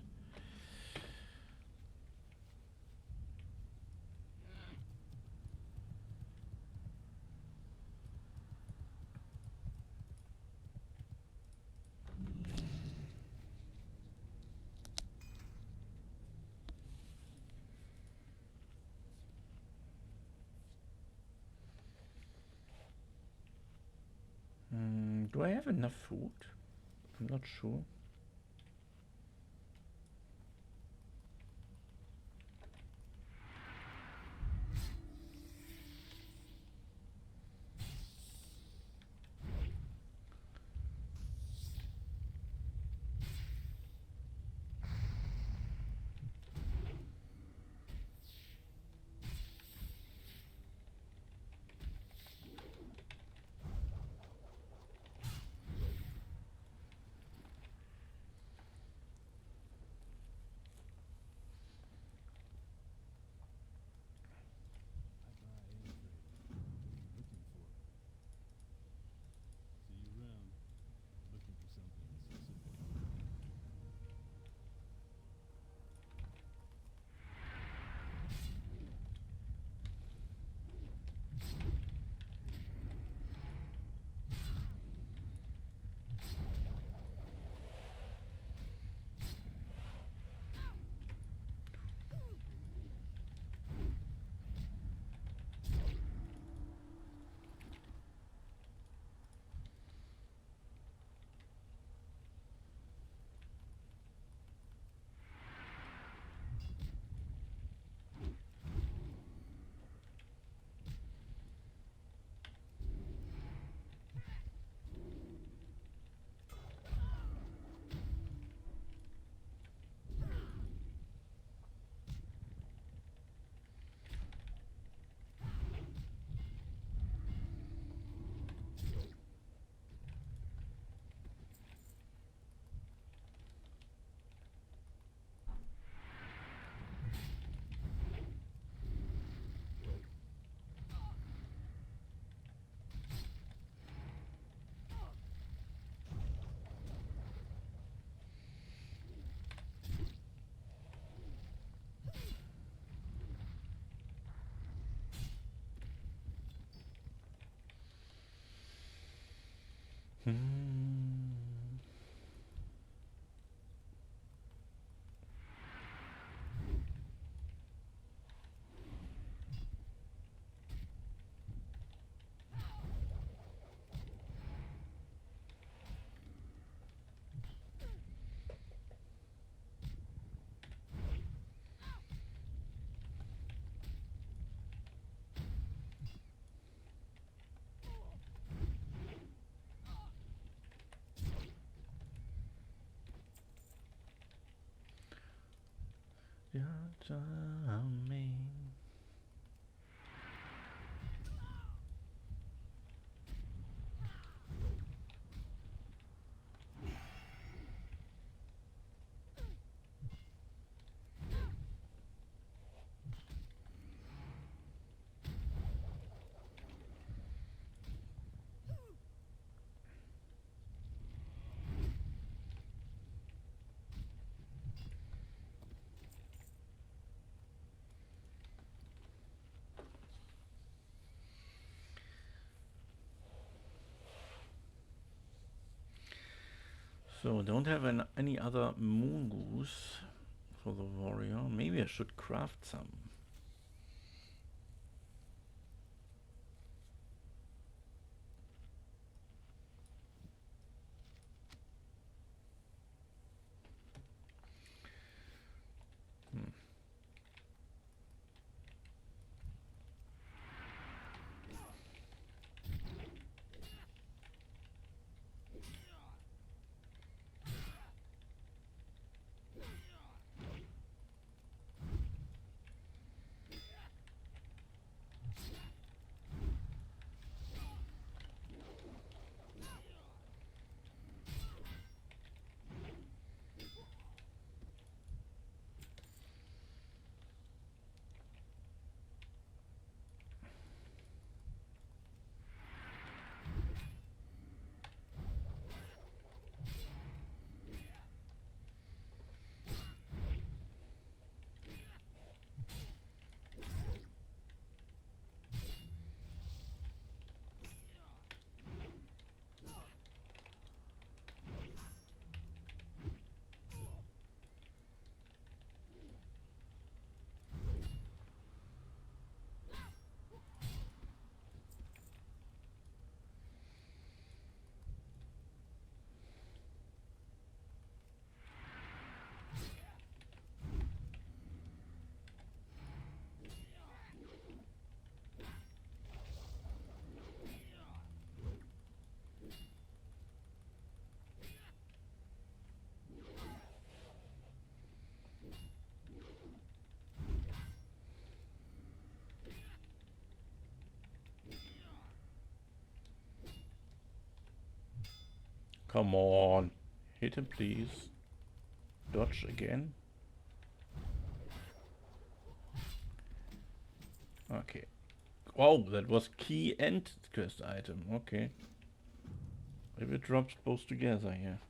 Do I have enough food? I'm not sure. Yeah, charming. So, don't have any other moon goose for the warrior. Maybe I should craft some. Come on. Hit him, please. Dodge again. Okay. Oh, that was key and quest item. Okay. Maybe it drops both together here.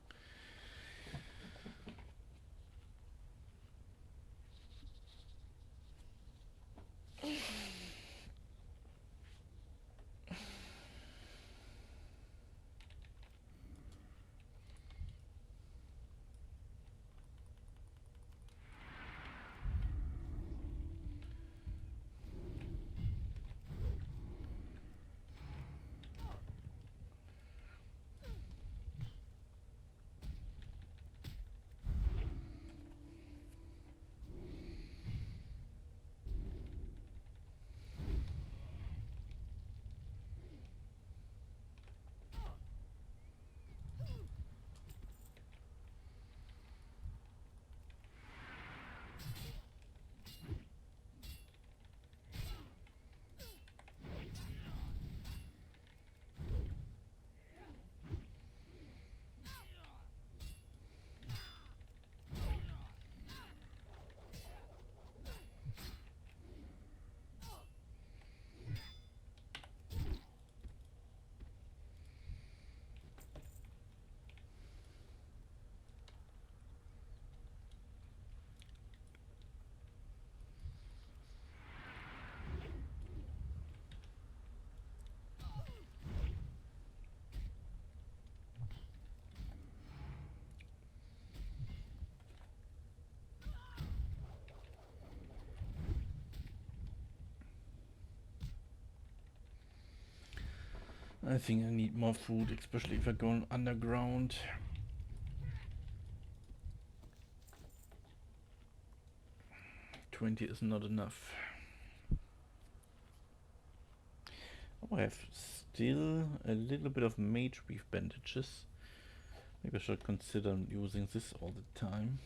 I think I need more food, especially if I go underground. $20 is not enough. Oh, I have still a little bit of mage weave bandages. Maybe I should consider using this all the time.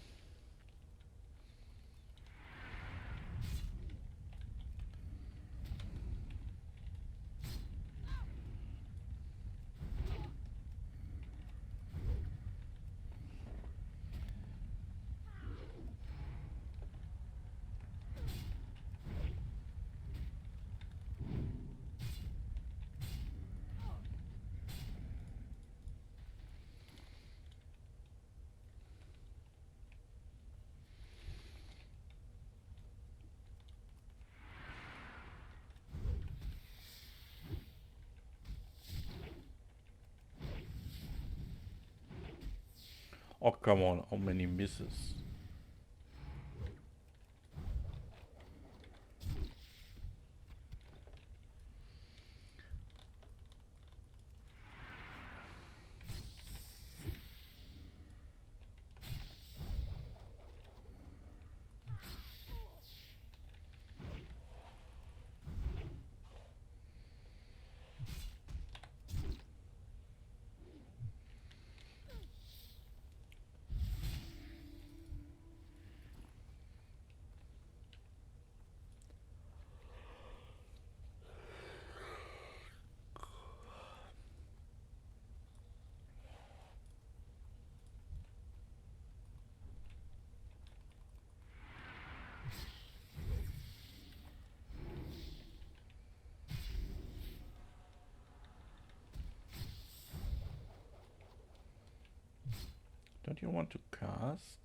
Oh, come on, how many misses? Don't you want to cast?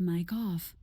Mic off.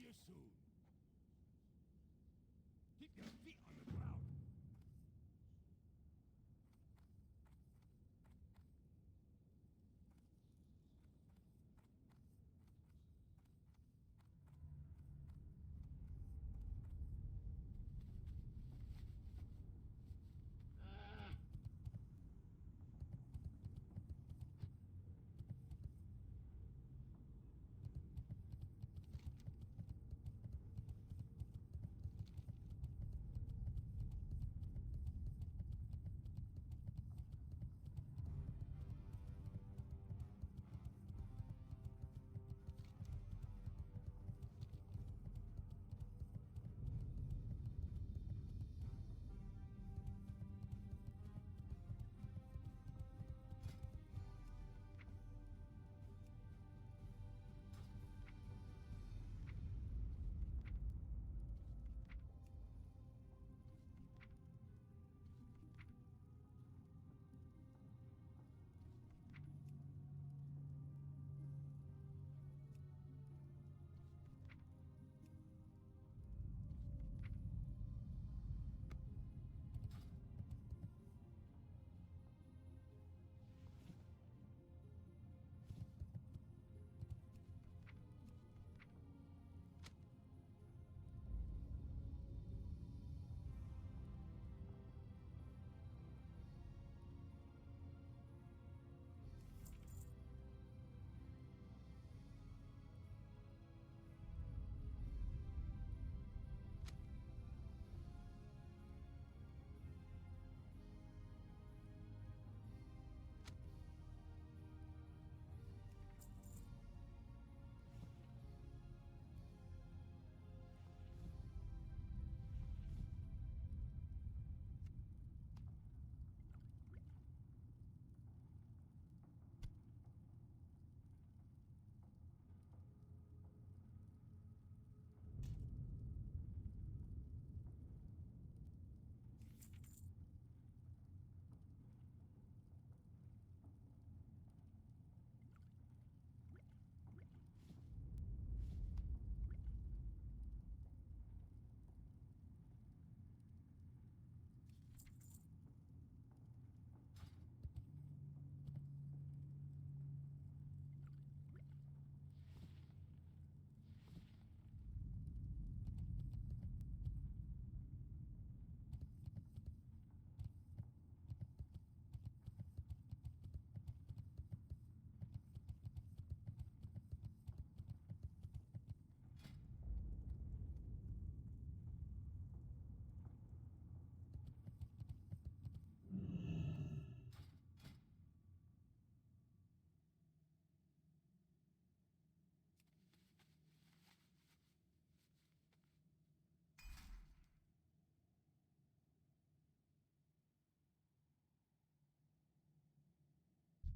you soon. Keep your feet on the ground.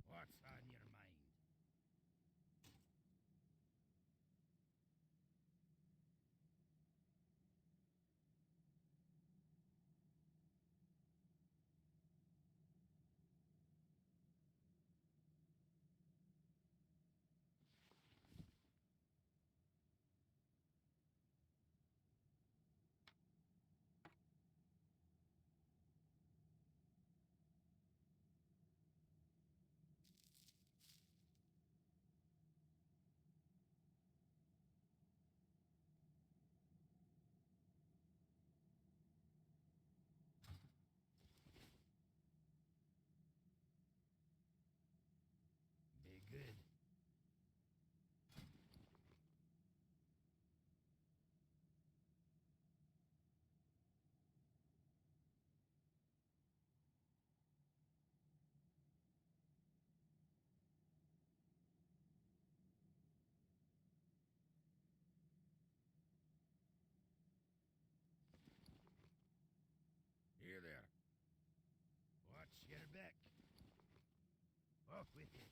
What's on your mind? Be good. Here there. Watch your back. Off with it.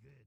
good.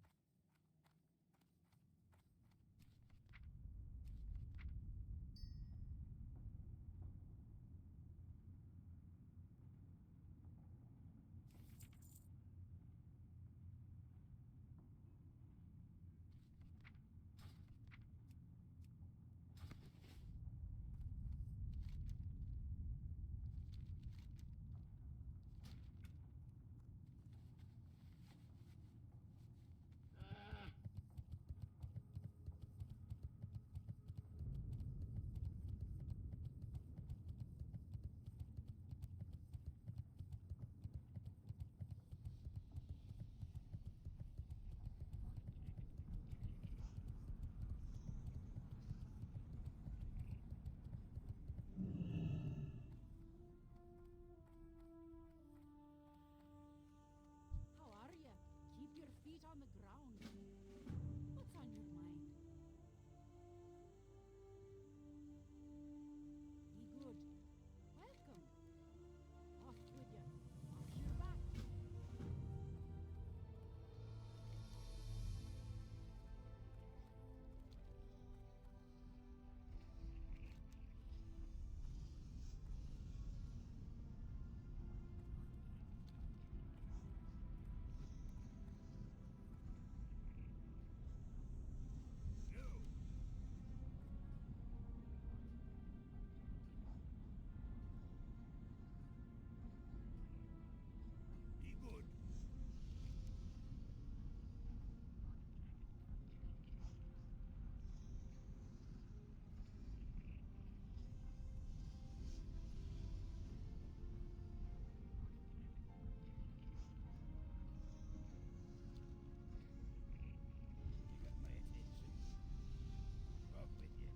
How are you? Keep your feet on the ground. What's on your mind? Be good. Welcome. Off with you. Off your back. No. Be good. You got my attention. Off with you.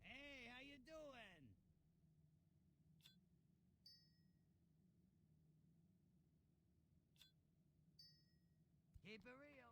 Hey, how you doing? Keep it real.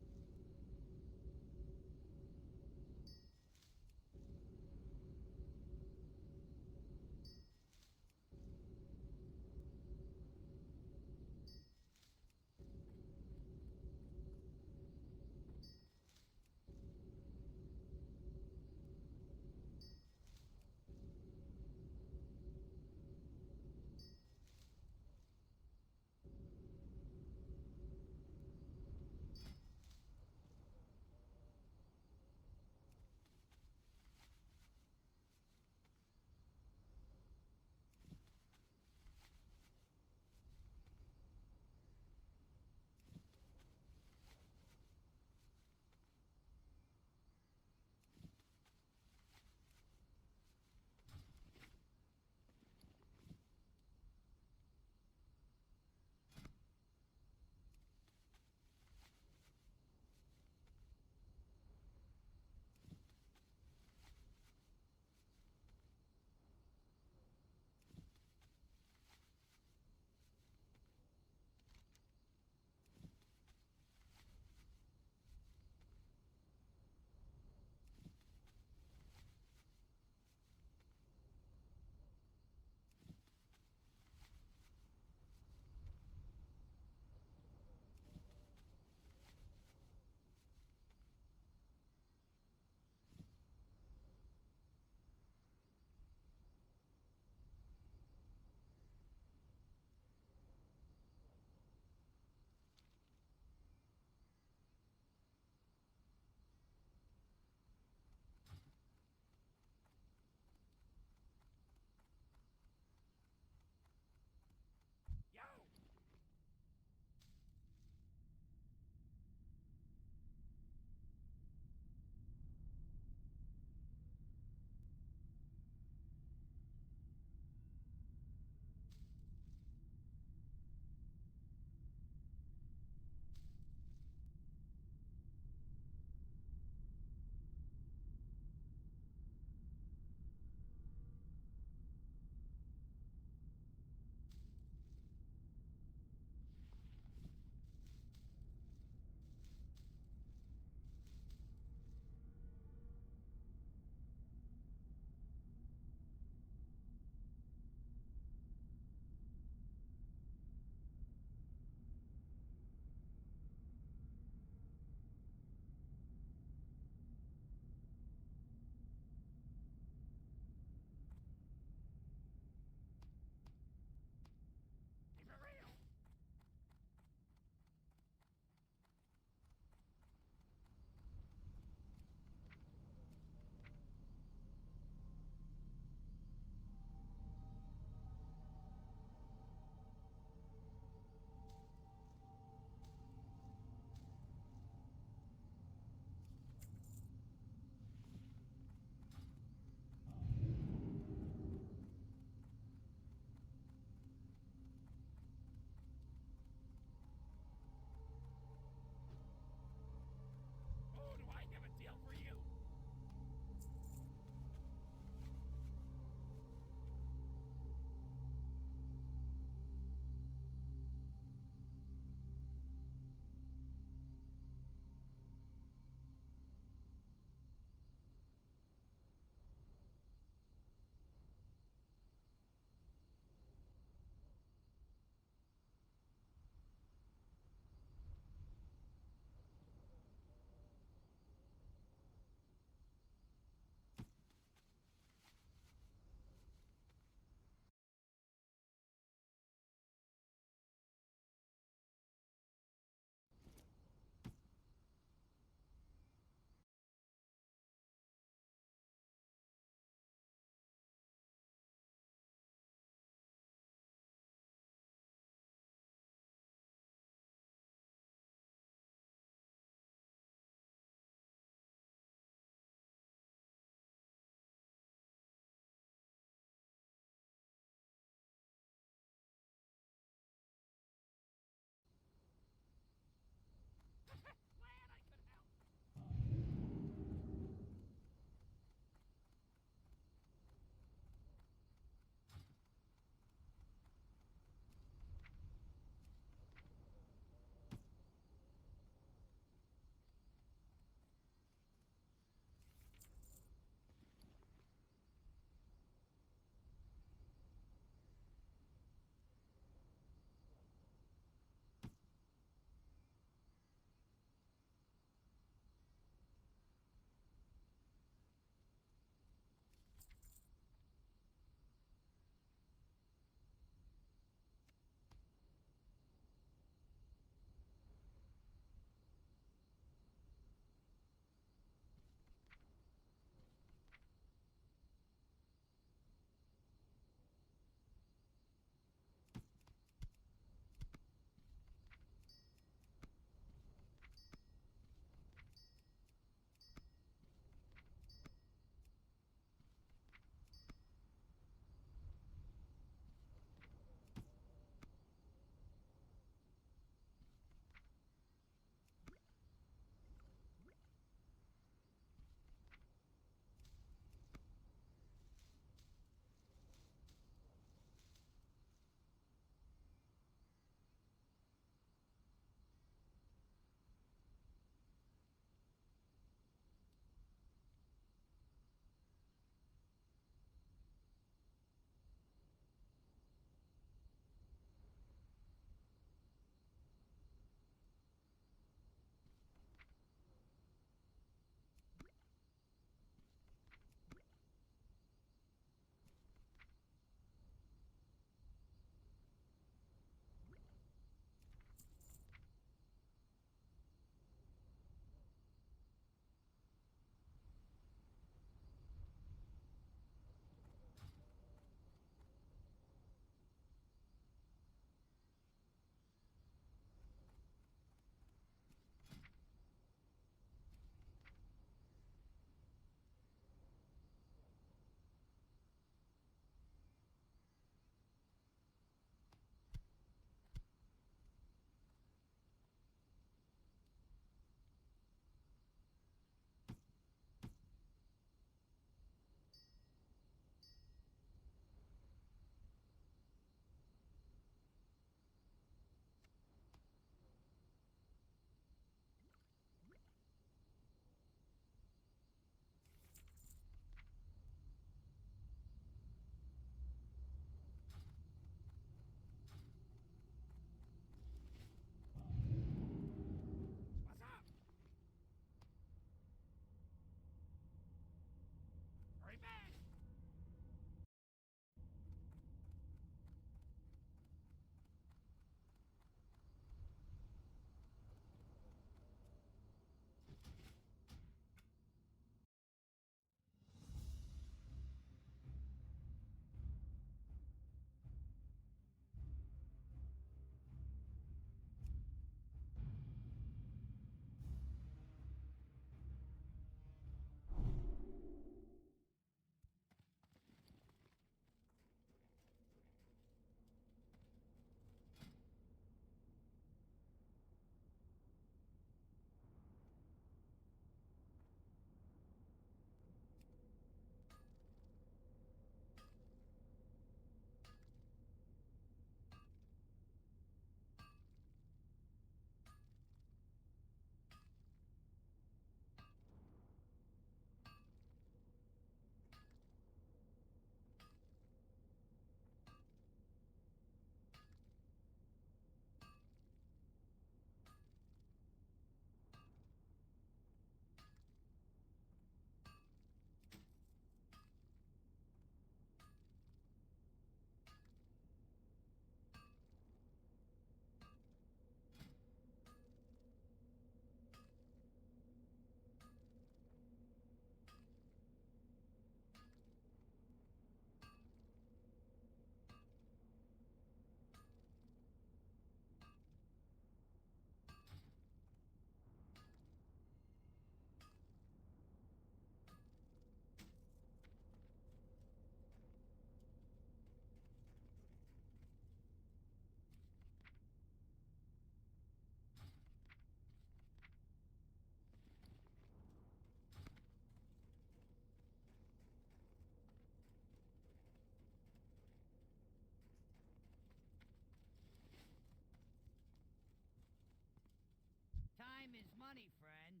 money, friend.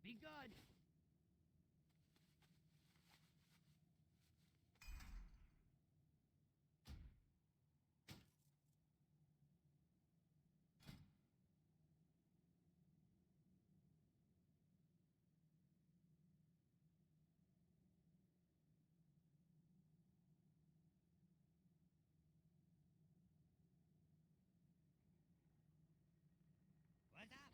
Be good. What's up?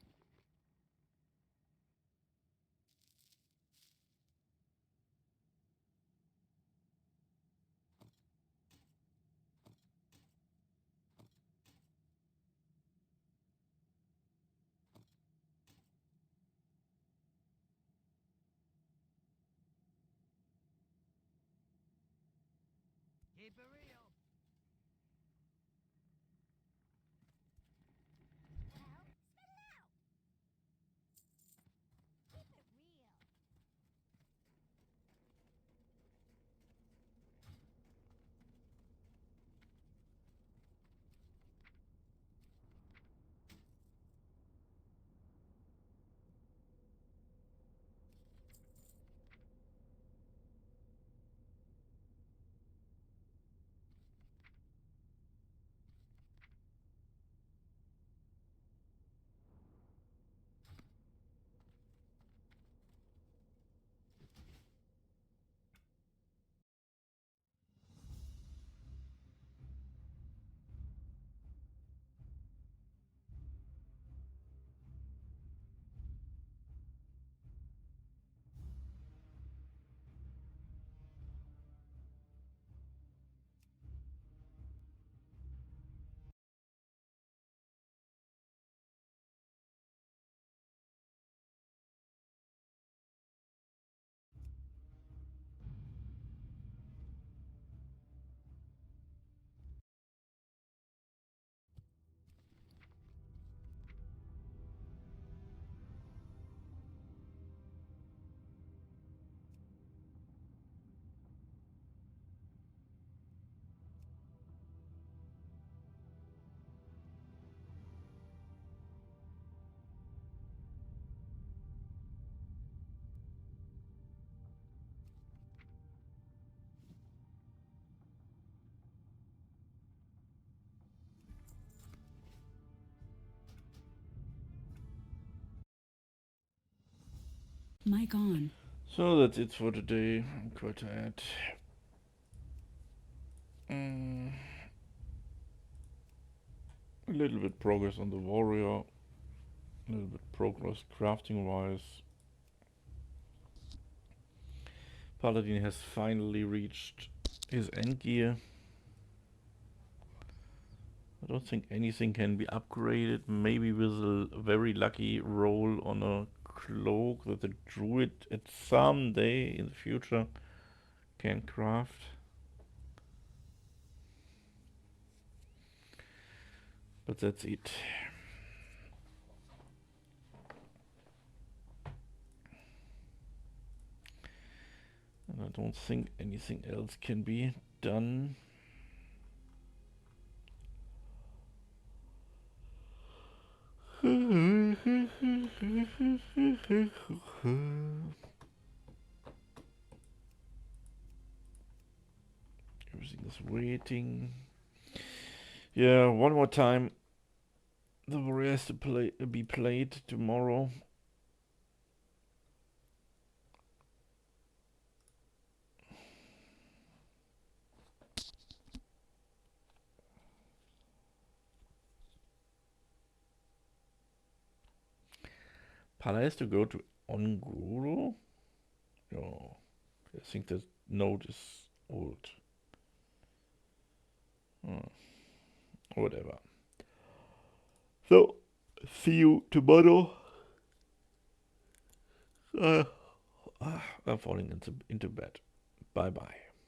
Keep it real. Well, spit it out. Keep it real. Mic on. So that's it for today. I'm quite tired. A little bit progress on the warrior. A little bit progress crafting wise. Paladin has finally reached his end gear. I don't think anything can be upgraded. Maybe with a very lucky roll on a cloak that the druid at some day in the future can craft. But that's it. And I don't think anything else can be done. Everything is waiting. Yeah, one more time. The warrior has to be played tomorrow. Pala has to go to Onguru? No, I think that node is old. Whatever. So, see you tomorrow. I'm falling into bed. Bye bye.